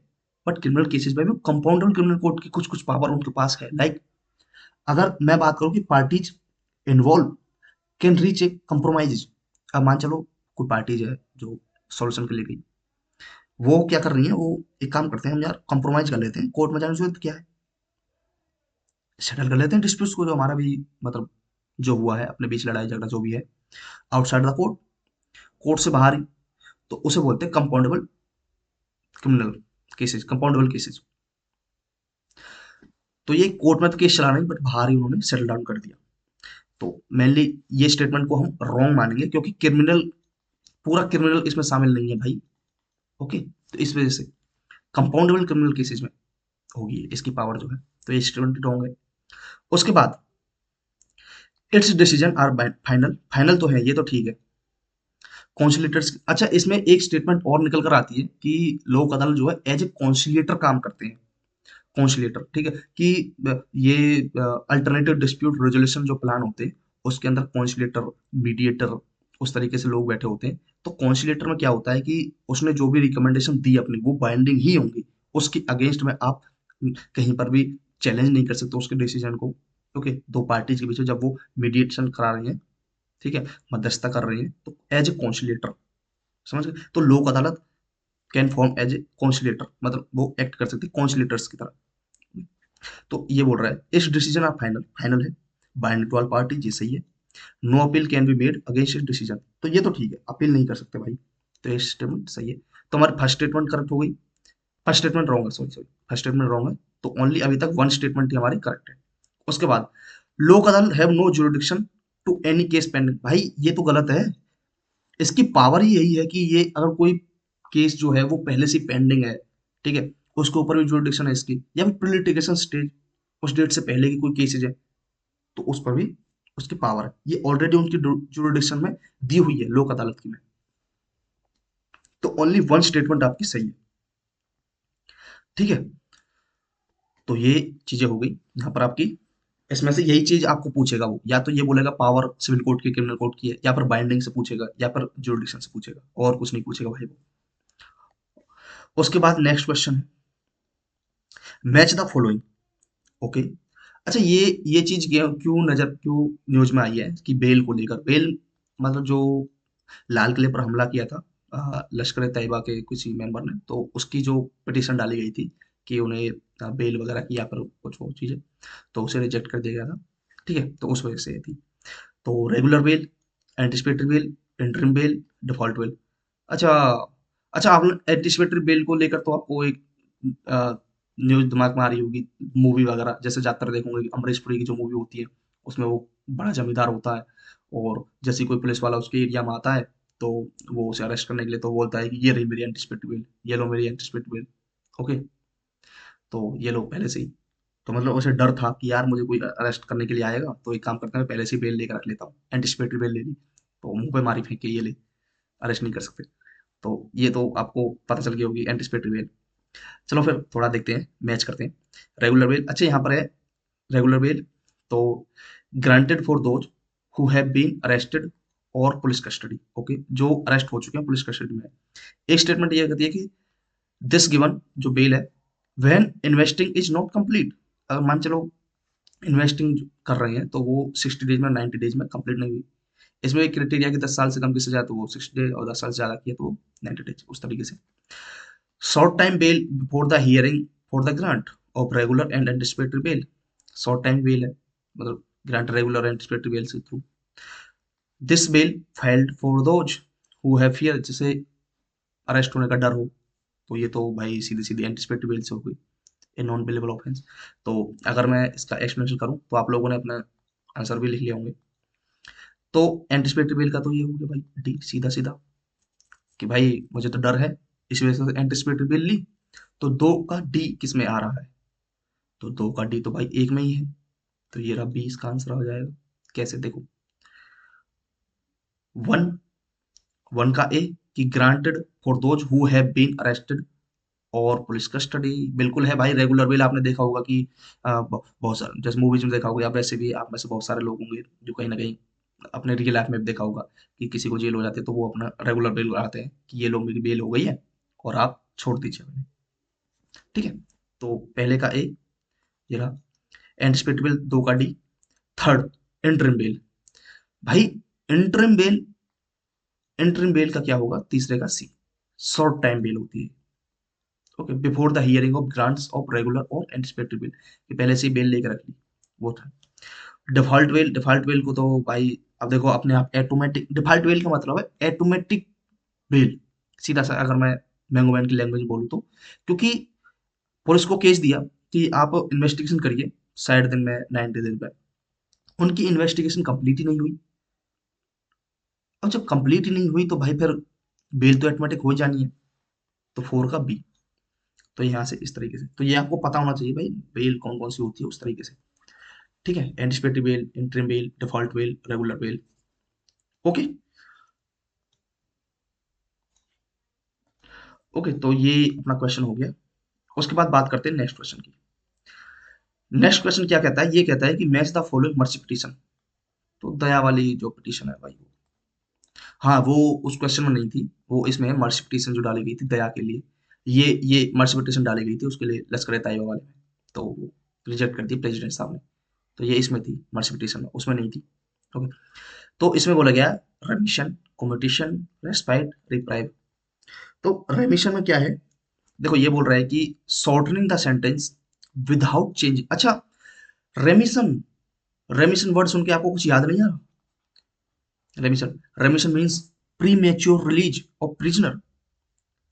बट क्रिमिनल केसेस में भी कंपाउंडेबल क्रिमिनल कोर्ट की कुछ कुछ पावर उनके पास है। लाइक अगर मैं बात करूं कि parties involve can reach a compromises। अब मान चलो कोई पार्टीज है जो सॉल्यूशन के लिए गई, वो क्या कर रही है, वो एक काम करते हैं हम यार कंप्रोमाइज कर लेते हैं, कोर्ट में जाने से तो क्या है, सेटल कर लेते हैं डिस्प्यूट्स को, जो हमारा भी मतलब जो हुआ है अपने बीच लड़ाई झगड़ा जो भी है आउटसाइड द कोर्ट, कोर्ट से बाहर ही, तो उसे बोलते हैं compoundable criminal cases, compoundable cases. तो ये कोर्ट में तो केस चला नहीं, बट बाहर ही उन्होंने सेटल डाउन कर दिया। तो मेनली ये स्टेटमेंट को हम रॉन्ग मानेंगे, क्योंकि क्रिमिनल, पूरा क्रिमिनल इसमें शामिल नहीं है भाई। ओके, तो इस वजह से कंपाउंडेबल क्रिमिनल केसेस में होगी इसकी पावर जो है, तो ये स्टेटमेंट रॉन्ग है। उसके बाद its decision are final, final तो है ये तो ठीक है। कॉन्सिलेटर्स, अच्छा इसमें एक स्टेटमेंट और निकल कर आती है कि लोक अदालत जो है एज ए कॉन्सिलेटर काम करते हैं। कॉन्सिलेटर, ठीक है, कि ये अल्टरनेटिव डिस्प्यूट रेजोल्यूशन जो प्लान होते हैं उसके अंदर कॉन्सिलेटर, मीडिएटर, उस तरीके से लोग बैठे होते हैं। तो कॉन्सिलेटर में क्या होता है कि उसने जो भी रिकमेंडेशन दी अपनी वो बाइंडिंग ही होंगी, उसकी अगेंस्ट में आप कहीं पर भी चैलेंज नहीं कर सकते उसके डिसीजन को। ओके, दो पार्टीज के बीच में जब वो मीडिएशन करा रही हैं, ठीक है, मध्यस्थता कर रही हैं, तो एज ए कॉन्सिलेटर, समझ गए, तो लोक अदालत कैन फॉर्म एज ए कॉन्सिलेटर, मतलब वो एक्ट कर सकती है कॉन्सिलेटर्स की तरह। तो ये बोल रहा है इस डिसीजन ऑफ फाइनल, फाइनल है, बाइंड टू ऑल पार्टी, ये सही है। No appeal can be made against इस डिसीजन, तो ये तो ठीक है, अपील नहीं कर सकते भाई, तो ये स्टेटमेंट सही है। तो हमारी फर्स्ट स्टेटमेंट करेक्ट हो गई, फर्स्ट स्टेटमेंट रॉन्ग है, sorry sorry, first statement wrong है। तो ओनली अभी तक वन स्टेटमेंट ही हमारी करेक्ट है। उसके बाद Lok Adalat have no jurisdiction to any case pending, भाई ये तो गलत है। इसकी पावर ही यही है कि ये अगर कोई केस जो है वो पहले से पेंडिंग है, ठीक है, उसके ऊपर भी जुरिडिक्शन है इसकी, या फिर प्री लिटिगेशन स्टेज, उस डेट से पहले की कोई केसेज है, तो उस पर भी उसकी पावर है, ये ऑलरेडी उनकी जुरिडिक्शन में दी हुई है लोक अदालत की में। तो ओनली वन स्टेटमेंट आपकी सही है, ठीक है। तो ये चीजें हो गई यहाँ पर आपकी। इसमें से यही चीज आपको पूछेगा, वो या तो ये बोलेगा पावर सिविल कोर्ट की क्रिमिनल कोर्ट की है, या फिर बाइंडिंग से पूछेगा, या फिर जुरिडिक्शन से पूछेगा, और कुछ नहीं पूछेगा भाई वो। उसके बाद नेक्स्ट क्वेश्चन है मैच द फॉलोइंग। ओके, अच्छा ये चीज क्यों नजर, क्यों न्यूज में आई है कि बेल को लेकर, बेल मतलब जो लाल किले पर हमला किया था लश्कर ए तैयबा के किसी मेंबर ने, तो उसकी जो पिटीशन डाली गई थी कि उन्हें बेल वगैरह की या फिर कुछ वो चीजें, तो उसे रिजेक्ट कर दिया गया था, ठीक है, तो उस वजह से ये थी। तो regular bail, anticipatory bail, interim bail, default bail. अच्छा, अच्छा आप एंटिसिपेटरी बेल को लेकर तो आपको एक न्यूज दिमाग में आ रही होगी, मूवी वगैरह जैसे ज्यादातर देखोगे कि अमरीश पुरी की जो मूवी होती है उसमें वो बड़ा जमींदार होता है, और जैसे ही कोई पुलिस वाला उसके एरिया में आता है, तो वो उसे अरेस्ट करने के लिए तो बोलता है कि ये रही मेरी एंटिसिपेटरी बेल, ये लो मेरी एंटिसिपेटरी बेल। ओके, तो ये लो पहले से ही, तो मतलब उसे डर था कि यार मुझे कोई अरेस्ट करने के लिए आएगा, तो एक काम करता है मैं पहले से ही बेल लेकर रख लेता हूँ, एंटिसिपेटरी बेल ले ली, तो मुंह पे मारी फेंक के ये ले, अरेस्ट नहीं कर सकते। तो ये तो आपको पता चल गई होगी एंटिसिपेटरी बेल। चलो फिर थोड़ा देखते हैं, मैच करते हैं। रेगुलर बेल, अच्छा यहाँ पर है रेगुलर बेल, तो granted for those who have been arrested और पुलिस कस्टडी, ओके, जो अरेस्ट हो चुके हैं पुलिस कस्टडी में। एक स्टेटमेंट ये कहती है कि दिस गिवन जो बेल है, when investing is not complete, अगर मान चलो इन्वेस्टिंग कर रहे हैं तो वो 60 डेज में 90 डेज में कंप्लीट नहीं हुई, इसमें एक क्राइटेरिया कि 10 साल से कम की सजा है तो वो 60 डेज, और 10 साल से ज्यादा की है तो वो 90 डेज, उस तरीके से। Short time bail before the hearing for the grant of regular and anticipatory bail, short time bail है, मतलब ग्रांट रेगुलर एंटिसिपेटरी बेल से through. This bail filed for those who have fear, जिसे arrest होने का डर हो, तो ये तो भाई सीधी सीधी एंटिसिपेटरी बेल से हो गई, ए नॉन बेलेबल ऑफेंस। तो अगर मैं इसका एक्सप्लेनेशन करूं तो आप लोगों ने अपना आंसर भी लिख लिया होंगे। तो एंटिसिपेटरी बेल का तो ये हो गया भाई डी, सीधा सीधा, कि भाई मुझे तो डर है, इस वजह से एंटिसिपेटरी बेल ली। तो दो का डी किस में आ रहा है, तो 2 का डी तो भाई 1 में ही है, तो ये रहा बी इसका आंसर हो जाएगा। कैसे देखो, 1 1 का ए कि granted for those who have been arrested और पुलिस कस्टडी, बिल्कुल है भाई। रेगुलर बेल आपने देखा होगा कि बहुत सारे जैसे मूवीज में देखा होगा, या वैसे भी आप में से बहुत सारे लोग होंगे जो कहीं ना कहीं अपने रियल लाइफ में भी देखा होगा कि किसी को जेल हो जाती है तो वो अपना रेगुलर बेल कराते हैं कि ये लोग मेरी बेल हो गई है और आप छोड़ दीजिए उन्हें। ठीक है, तो पहले का ए ये रहा, एंटिसिपेटेड बेल 2 का डी। Third, interim bell. भाई इंटरिम बेल, इंटरिम बेल का क्या होगा, तीसरे का सी, शॉर्ट टाइम बेल होती है। Okay, before the hearing of grants of regular और एंटिसिपेटरी बिल, कि पहले से ही बेल लेकर रख ली, वो था। डिफॉल्ट बेल, डिफॉल्ट बेल को तो भाई अब देखो अपने आप ऑटोमेटिक, डिफॉल्ट बेल का मतलब है ऑटोमेटिक बेल, सीधा सा अगर मैं मैंगोमैन की लैंग्वेज बोलूँ तो। क्योंकि पुलिस को केस दिया कि आप इन्वेस्टिगेशन करिए 60 दिन में, 90 दिन में, उनकी इन्वेस्टिगेशन कंप्लीट ही नहीं हुई। और जब कंप्लीट ही नहीं हुई तो भाई फिर बेल तो ऑटोमेटिक हो ही जानी है। तो 4 का बी, तो यहाँ से इस तरीके से, तो ये आपको पता होना चाहिए भाई बेल कौन कौन सी होती है उस तरीके से। ठीक है, anticipatory bail, interim bail, default bail, regular bail. Okay, okay, तो ये अपना क्वेश्चन हो गया। उसके बाद बात करते हैं नेक्स्ट क्वेश्चन की। नेक्स्ट क्वेश्चन क्या कहता है, ये कहता है कि match the following mercy petition. तो दया वाली जो पिटीशन है भाई वो, हाँ वो उस क्वेश्चन में नहीं थी, वो इसमें मर्सी पिटीशन जो डाली गई थी दया के लिए, ये मर्सी पिटीशन डाली गई थी उसके लिए लश्कर तैयबा वाले में, तो वो रिजेक्ट कर दी प्रेसिडेंट साहब ने। तो ये इसमें थी मर्सी पिटीशन में, उसमें नहीं थी। ओके, तो इसमें बोला गया रेमिशन, कम्यूटेशन, रेस्पाइट, रिप्राइव। तो रेमिशन में क्या है, देखो ये बोल रहा है कि shortening the sentence without change. अच्छा, रेमिशन, रेमिशन वर्ड सुन के आपको कुछ याद नहीं आ रहा? रेमिशन, रेमिशन means pre mature release of prisoner.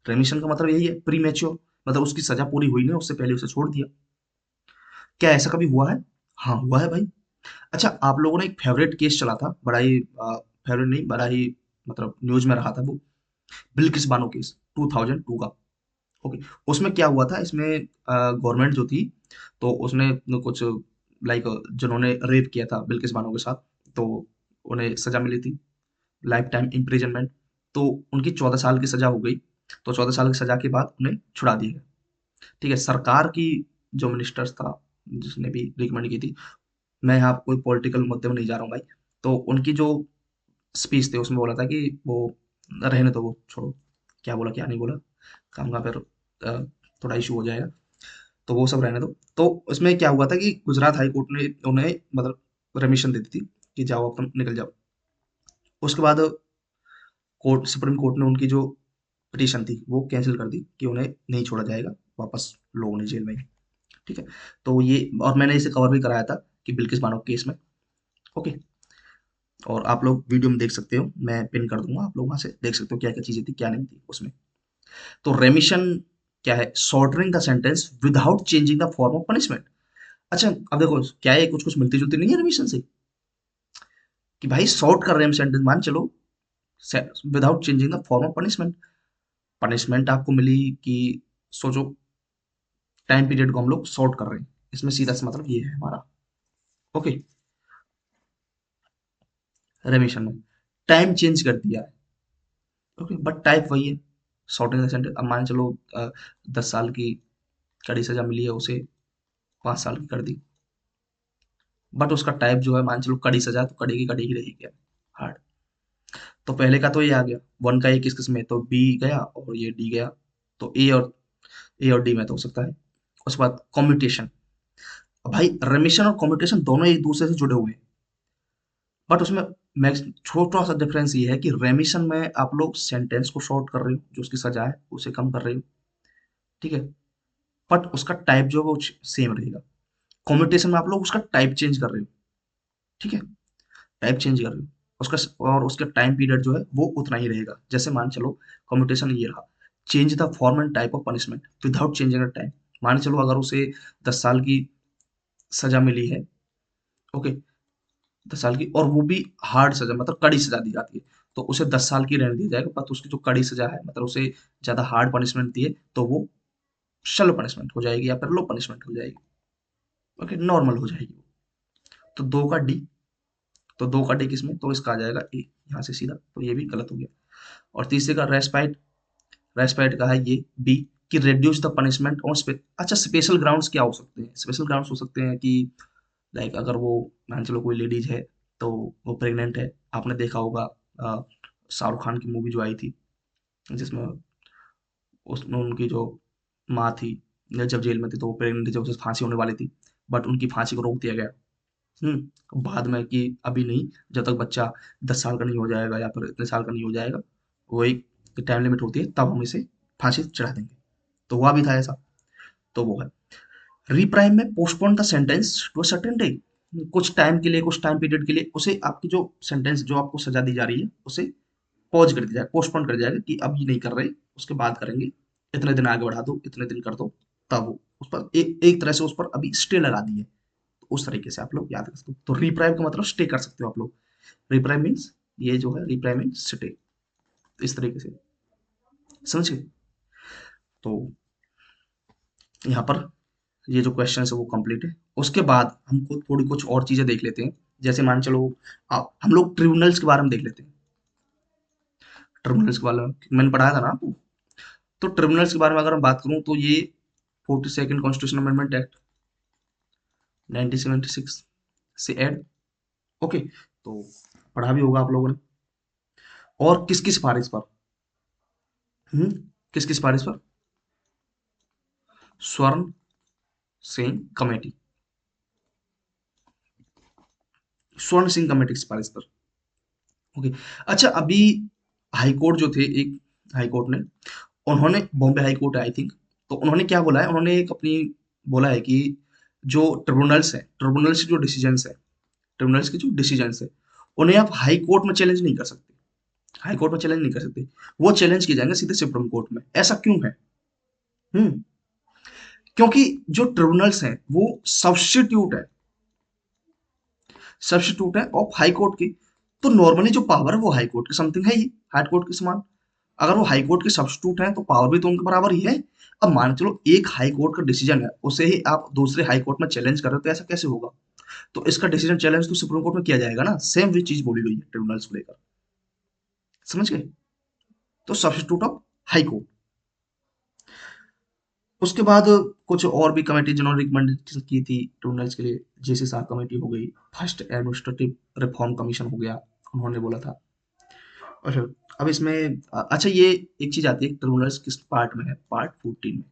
रेमिशन का मतलब यही है, प्री मेच्योर, मतलब उसकी सजा पूरी हुई नहीं, उससे पहले उसे छोड़ दिया। क्या ऐसा कभी हुआ है? हाँ हुआ है भाई। अच्छा, आप लोगों ने एक फेवरेट केस चला था, बड़ा ही फेवरेट नहीं, बड़ा ही मतलब न्यूज में रहा था वो, बिल्किस बानो केस 2002 का। ओके, उसमें क्या हुआ था, इसमें गवर्नमेंट जो थी, तो उसने कुछ लाइक जिन्होंने रेप किया था बिल्किस बानो के साथ, तो उन्हें सजा मिली थी, लाइफ टाइम इम्प्रिजनमेंट। तो उनकी 14 साल की सजा हो गई, तो 14 साल की सजा के बाद उन्हें छुड़ा दिया गया। ठीक है, सरकार की जो मिनिस्टर्स था जिसने भी रिकमेंड की थी, मैं यहाँ कोई पॉलिटिकल मुद्दे में नहीं जा रहा हूँ भाई, तो उनकी जो स्पीच थी उसमें बोला था कि वो रहने दो, वो छोड़ो, क्या बोला क्या नहीं बोला, काम का फिर थोड़ा इशू हो जाएगा, तो वो सब रहने दो। तो उसमें क्या हुआ था कि गुजरात हाई कोर्ट ने उन्हें मतलब रेमिशन दे दी थी कि जाओ अपन निकल जाओ। उसके बाद कोर्ट, सुप्रीम कोर्ट ने उनकी जो पिटीशन थी वो कैंसिल कर दी कि उन्हें नहीं छोड़ा जाएगा वापस, लोगों ने जेल में ही। ठीक है, तो ये, और मैंने इसे कवर भी कराया था कि बिल्किस बानो केस में। ओके, और आप लोग वीडियो में देख सकते हो, मैं पिन कर दूंगा, आप लोग वहां से देख सकते हो क्या क्या चीजें थी क्या नहीं थी उसमें। तो रेमिशन क्या है, shortening the sentence without changing the form of punishment. अच्छा, अब देखो क्या है, कुछ कुछ मिलती जुलती नहीं है रेमिशन से, कि भाई शॉर्ट कर रहे हैं सेंटेंस, मान चलो without changing the form of punishment. Punishment आपको मिली कि, सोचो टाइम पीरियड को हम लोग शॉर्ट कर रहे हैं, इसमें सीधा सा मतलब ये है हमारा। ओके, रेमिशन में टाइम चेंज कर दिया है। ओके, बट टाइप वही है, शॉर्टिंग द सेंटेंस। अब मान चलो 10 साल की कड़ी सजा मिली है उसे, 5 साल की कर दी, बट उसका टाइप जो है, मान चलो कड़ी सजा तो कड़ी की कड़ी ही रहेगी, हार्ड। तो पहले का तो ये आ गया, 1 का ए किस किस में, तो बी गया और ये डी गया, तो ए और डी में तो हो सकता है। उसके बाद कम्यूटेशन, भाई रेमिशन और कम्यूटेशन दोनों एक दूसरे से जुड़े हुए हैं, बट उसमें मैक्स छोटा सा डिफरेंस ये है कि रेमिशन में आप लोग सेंटेंस को शॉर्ट कर रहे हो, जो उसकी सजा है उसे कम कर रहे हो। ठीक है, बट उसका टाइप जो है वो सेम रहेगा। कम्यूटेशन में आप लोग उसका टाइप चेंज कर रहे हो। ठीक है, टाइप चेंज कर रहे हो उसका, और उसका टाइम पीरियड जो है वो उतना ही रहेगा। जैसे मान चलो कम्यूटेशन ये रहा, change the form and type of punishment without changing the time. मान चलो अगर उसे 10 साल की सजा मिली है, ओके, 10 साल की, और वो भी हार्ड सजा मतलब कड़ी सजा दी जाती है, तो उसे 10 साल की रहने दिया जाएगा, पर उसकी जो कड़ी सजा है मतलब उसे ज्यादा हार्ड पनिशमेंट दी है, तो वो शलो पनिशमेंट हो जाएगी या फिर लो पनिशमेंट हो जाएगी। ओके, नॉर्मल हो जाएगी वो। तो 2 का डी, तो 2 का डी किसमें, तो इसका आ जाएगा ए, यहाँ से सीधा, तो ये भी गलत हो गया। और तीसरे का रेस्पाइट, रेस्पाइट का है ये बी, कि रिड्यूस द पनिशमेंट ऑन अच्छा, स्पेशल ग्राउंड्स क्या हो सकते हैं, स्पेशल ग्राउंड्स हो सकते हैं कि लाइक अगर वो मान चलो कोई लेडीज है, तो वो प्रेग्नेंट है, आपने देखा होगा शाहरुख खान की मूवी जो आई थी, जिसमें उसमें उनकी जो माँ थी, जब जेल में थी तो वो प्रेग्नेंट थी, जब उसे फांसी होने वाली थी, बट उनकी फांसी को रोक दिया गया। बाद में कि अभी नहीं, जब तक बच्चा 10 साल का नहीं हो जाएगा या फिर इतने साल का नहीं हो जाएगा, वो एक टाइम लिमिट होती है, तब हम इसे फांसी चढ़ा देंगे। तो हुआ भी था ऐसा, तो वो है। रिप्राइम में postpone the sentence to a certain day, कुछ टाइम के लिए, कुछ टाइम पीरियड के लिए उसे, आपकी जो सेंटेंस जो आपको सजा दी जा रही है उसे पॉज कर दिया जाएगा, पोस्टपोन कर दिया जाएगा कि अब ये नहीं कर रहे, उसके बाद करेंगे, इतने दिन आगे बढ़ा दो, इतने दिन कर दो, तब वो उस पर एक तरह से उस पर अभी स्टे लगा दी है। तो उस तरीके से आप लोग याद कर सकते हो। तो रिप्राइम का मतलब स्टे कर सकते हो आप लोग। रिप्राइम मीन्स ये जो है, रिप्राइम मीन्स स्टे, इस तरीके से, समझ गए। तो यहाँ पर ये जो क्वेश्चन है वो कंप्लीट है। उसके बाद हमको थोड़ी कुछ और चीजें देख लेते हैं, जैसे मान चलो हम लोग ट्रिब्यूनल्स के बारे में देख लेते हैं। ट्रिब्यूनल्स के बारे में मैंने पढ़ाया था ना आपको। तो ट्रिब्यूनल्स के बारे में अगर मैं बात करूं, तो ये 42nd कॉन्स्टिट्यूशन अमेंडमेंट एक्ट 1976 से ऐड, ओके, तो पढ़ा भी होगा आप लोगों ने। और किसकी सिफारिश पर, हम्म किसकी सिफारिश पर, स्वर्ण सिंह कमेटी, स्वर्ण सिंह कमेटी की सिफारिश पर, ओके। अच्छा, अभी हाई कोर्ट जो थे, एक हाई कोर्ट ने, उन्होंने, Bombay high court I think, तो उन्होंने क्या बोला है, उन्होंने एक अपनी बोला है कि जो ट्रिब्यूनल्स है, ट्रिब्यूनल्स के जो डिसीजंस है, ट्रिब्यूनल्स के जो डिसीजंस है, उन्हें आप हाई कोर्ट में चैलेंज नहीं कर सकते, हाई कोर्ट में चैलेंज नहीं कर सकते, वो चैलेंज किए जाएंगे सीधे सुप्रीम कोर्ट में। ऐसा क्यों है? हम्म क्योंकि जो ट्रिब्यूनल्स हैं वो सब्स्टिट्यूट है, सब्स्टिट्यूट है ऑफ हाई कोर्ट की। तो नॉर्मली जो पावर है वो हाई कोर्ट के समथिंग है ही, हाई कोर्ट के समान। अगर वो हाई कोर्ट के सब्स्टिट्यूट हैं तो पावर भी तो उनके बराबर ही है। अब मान चलो एक हाई कोर्ट का डिसीजन है, उसे ही आप दूसरे हाई कोर्ट में चैलेंज कर रहे हो, तो ऐसा कैसे होगा? तो इसका डिसीजन चैलेंज तो सुप्रीम कोर्ट में किया जाएगा ना, सेम भी चीज बोली गई है ट्रिब्यूनल्स को लेकर, समझ गए। तो सब्स्टिट्यूट ऑफ हाई कोर्ट। उसके बाद कुछ और भी कमेटी जिन्होंने रिकमेंडेशन की थी ट्रिब्यूनल्स के लिए, जेसी शाह कमेटी हो गई, फर्स्ट एडमिनिस्ट्रेटिव रिफॉर्म कमीशन हो गया, उन्होंने बोला था। अच्छा, अब इसमें अच्छा, ये एक चीज आती है, ट्रिब्यूनल्स किस पार्ट में है, पार्ट 14 में।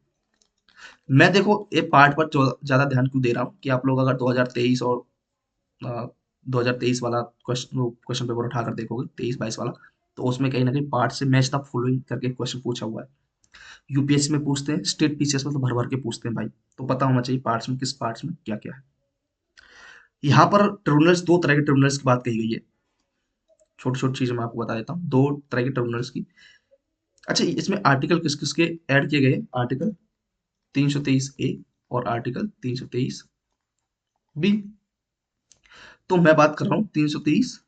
मैं देखो ये पार्ट पर ज्यादा ध्यान क्यों दे रहा हूँ, कि आप लोग अगर 2023 और 2023 वाला क्वेश्चन पेपर उठाकर देखोगे, 23-22 वाला, तो उसमें कहीं ना कहीं पार्ट से मैच द फॉलोइंग करके क्वेश्चन पूछा हुआ है। यूपीएससी में पूछते हैं, स्टेट पीसीएस में तो भर भर के पूछते हैं भाई, तो पता होना चाहिए पार्ट्स में, किस पार्ट्स में क्या क्या है। यहाँ पर ट्रिब्यूनल्स, दो तरह के ट्रिब्यूनल्स की बात कही गई है, छोटी छोटी चीजें मैं आपको बता देता हूँ, दो तरह के ट्रिब्यूनल्स की। अच्छा, इसमें आर्टिकल किस किस के ऐड किए गए, आर्टिकल 323 ए और आर्टिकल 323 बी। तो मैं बात कर रहा हूँ 323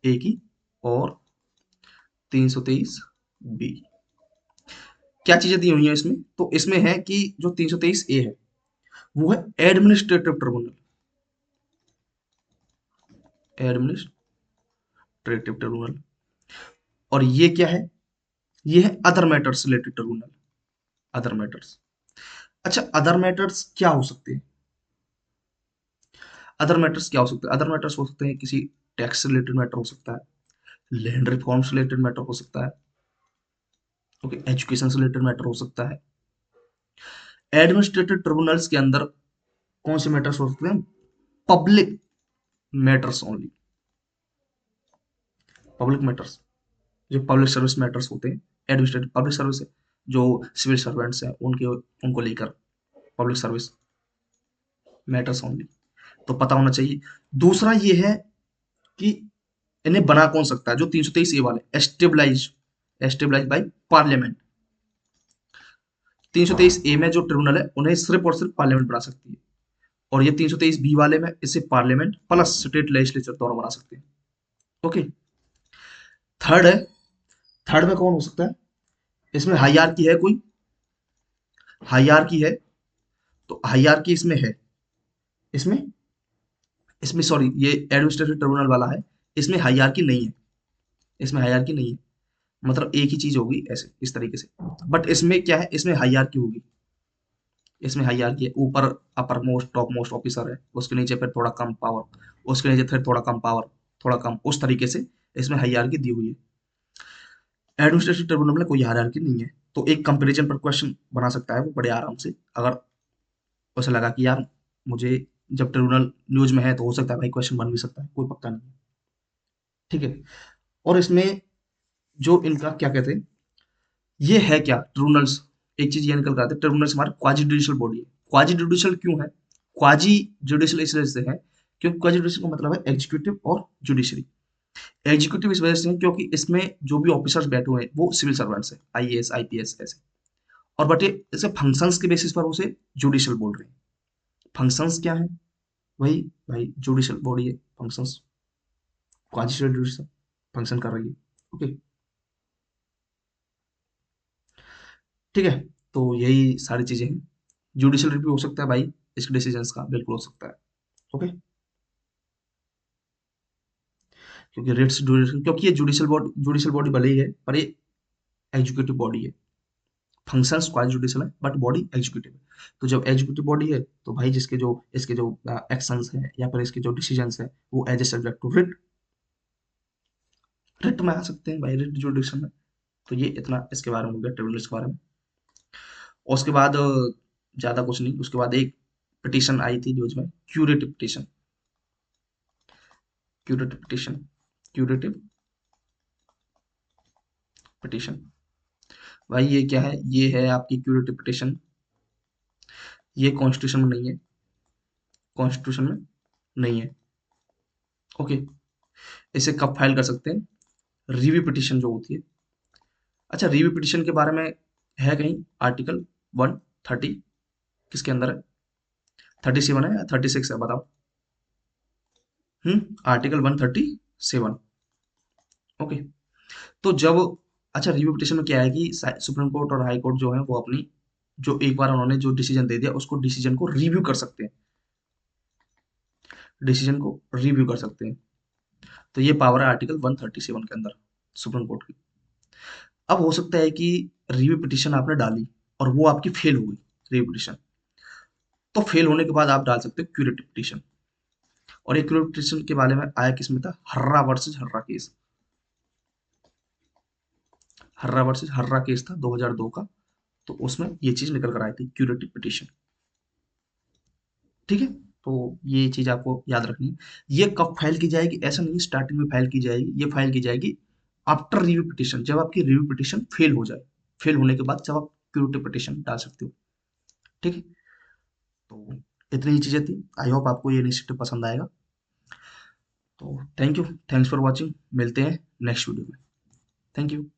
ए की और 323 बी। क्या चीजें दी हुई हैं इसमें, तो इसमें है कि जो 323 ए है वो है एडमिनिस्ट्रेटिव ट्रिब्यूनल, एडमिनिस्ट्रेटिव ट्रिब्यूनल। और ये क्या है, ये है other matters related tribunal, other matters. अच्छा, अदर मैटर्स क्या हो सकते हैं, अदर मैटर्स क्या हो सकते हैं, अदर मैटर्स हो सकते हैं किसी टैक्स से रिलेटेड मैटर हो सकता है, लैंड रिफॉर्म से रिलेटेड मैटर हो सकता है, ओके, एजुकेशन से रिलेटेड मैटर हो सकता है। एडमिनिस्ट्रेटिव ट्रिब्यूनल्स के अंदर कौन से मैटर्स हो सकते हैं, public matters only, public matters, जो पब्लिक सर्विस मैटर्स होते हैं, एडमिनिस्ट्रेटिव पब्लिक सर्विस है, जो सिविल सर्वेंट्स हैं उनके, उनको लेकर पब्लिक सर्विस मैटर्स ओनली, तो पता होना चाहिए। दूसरा ये है कि इन्हें बना कौन सकता है, जो 323 ए वाले, एस्टेब्लाइज, एस्टेब्लाइज बाय पार्लियामेंट। 323 ए में जो ट्रिब्यूनल है उन्हें सिर्फ और सिर्फ पार्लियामेंट बना सकती है, और ये 323 बी वाले में इसे पार्लियामेंट प्लस स्टेट लेजिस्लेचर दोनों बना सकते हैं, ओके। थर्ड है, थर्ड में कौन हो सकता है, इसमें हाईयार्की है कोई, हाईयार्की है, तो हाईयार्की इसमें है, इसमें इसमें सॉरी, ये एडमिनिस्ट्रेटिव ट्रिब्यूनल वाला है, इसमें हायरार्की नहीं है, इसमें हायरार्की नहीं है, मतलब एक ही चीज होगी ऐसे इस तरीके से। बट इसमें क्या है, इसमें हायरार्की होगी, इसमें हायरार्की है, ऊपर upper most top most officer है, उसके नीचे फिर थोड़ा कम पावर, उसके नीचे फिर थोड़ा कम पावर, थोड़ा कम, उस तरीके से इसमें हायरार्की दी हुई है। एडमिनिस्ट्रेटिव ट्रिब्यूनल में कोई हायरार्की नहीं है, तो एक कंपैरिजन पर क्वेश्चन बना सकता है वो बड़े आराम से, अगर उसे लगा कि यार मुझे, जब ट्रिब्यूनल न्यूज में है तो हो सकता है भाई क्वेश्चन बन भी सकता है, कोई पक्का नहीं है। ठीक है। और इसमें जो इनका क्या कहते हैं, ये है क्या ट्रिब्यूनल्स, एक चीज ये निकल कर आती है, ट्रिब्यूनल्स हमारे क्वाजी जुडिशियल बॉडी है। क्वाजी जुडिशियल क्यों है, क्वाजी जुडिशियल इस वजह से है क्योंकि क्वाजी जुडिशियल का मतलब है एग्जीक्यूटिव और जुडिशरी। एग्जीक्यूटिव इस वजह से है क्योंकि इसमें जो भी ऑफिसर्स बैठे हुए हैं वो सिविल सर्वेंट्स है, आईएएस आईपीएस ऐसे। और बट ये इसे फंक्शंस के बेसिस पर उसे जुडिशियल बोल रहे हैं। फंक्शंस क्या है, वही भाई जुडिशियल बॉडी है, फंक्शंस, क्वाजी जुडिशियल फंक्शन कर रही है। ओके। ठीक है। तो यही सारी चीजें हैं। जुडिशियल रिव्यू हो सकता है भाई, इसके डिसीजंस का बिल्कुल हो सकता है। ओके। क्योंकि रिट्स जुडिशियल, क्योंकि ये जुडिशियल बॉडी भले ही है पर ये एग्जीक्यूटिव बॉडी है। फंक्शंस क्वाजी जुडिशियल है बट बॉडी एग्जीक्यूटिव है। तो जब एग्जीक्यूटिव बॉडी है तो भाई जिसके जो इसके जो एक्शंस हैं या फिर इसके जो डिसीजंस हैं वो as a subject to writ, writ में आ सकते हैं भाई, रिट जुडिशियल में। तो ये इतना इसके बारे में हो गया, ट्रिब्यूनल्स के बारे में। और उसके बाद ज्यादा कुछ नहीं, उसके बाद एक पिटीशन आई थी न्यूज में, curative petition, curative petition, curative petition. भाई ये क्या है, ये है आपकी क्यूरेटिव पिटीशन, ये कॉन्स्टिट्यूशन में नहीं है, कॉन्स्टिट्यूशन में नहीं है। ओके। इसे कब फाइल कर सकते हैं, रिव्यू पिटीशन जो होती है। अच्छा, रिव्यू पिटीशन के बारे में है कहीं आर्टिकल 130, किसके अंदर है, 37 है या 36 है बताओ। आर्टिकल 137। ओके। तो जब, अच्छा रिव्यू पिटीशन में क्या है कि सुप्रीम कोर्ट और हाई कोर्ट जो है वो अपनी, जो एक बार उन्होंने जो डिसीजन दे दिया उसको, डिसीजन को रिव्यू कर सकते हैं, डिसीजन को रिव्यू कर सकते हैं। तो ये पावर है आर्टिकल 137 के अंदर सुप्रीम कोर्ट की। अब हो सकता है कि रिव्यू पिटीशन आपने डाली और वो आपकी फेल हो गई, रिव्यू पिटीशन, तो फेल होने के बाद आप डाल सकते हो क्यूरेटिव पिटीशन। और ये क्यूरेटिव पिटीशन के बारे में आया किसमें था, हर्रा वर्सेस हर्रा केस, हर्रा वर्सेस हर्रा केस था 2002 का। तो उसमें ये चीज निकल कर आई थी, क्यूरेटिव पिटीशन। ठीक है। तो ये चीज आपको याद रखनी है। ये कब फाइल की जाएगी, ऐसा नहीं स्टार्टिंग में फाइल की जाएगी, ये फाइल की जाएगी आफ्टर रिव्यू पिटीशन, जब आपकी रिव्यू पिटीशन फेल हो जाए, फेल होने के बाद जब आप क्यूरेटिव पिटीशन डाल सकते हो। ठीक है। तो इतनी ही चीजें थी, आई होप आपको ये इनिशिएटिव पसंद आएगा। तो thank you, thanks for watching, मिलते हैं नेक्स्ट वीडियो में। Thank you.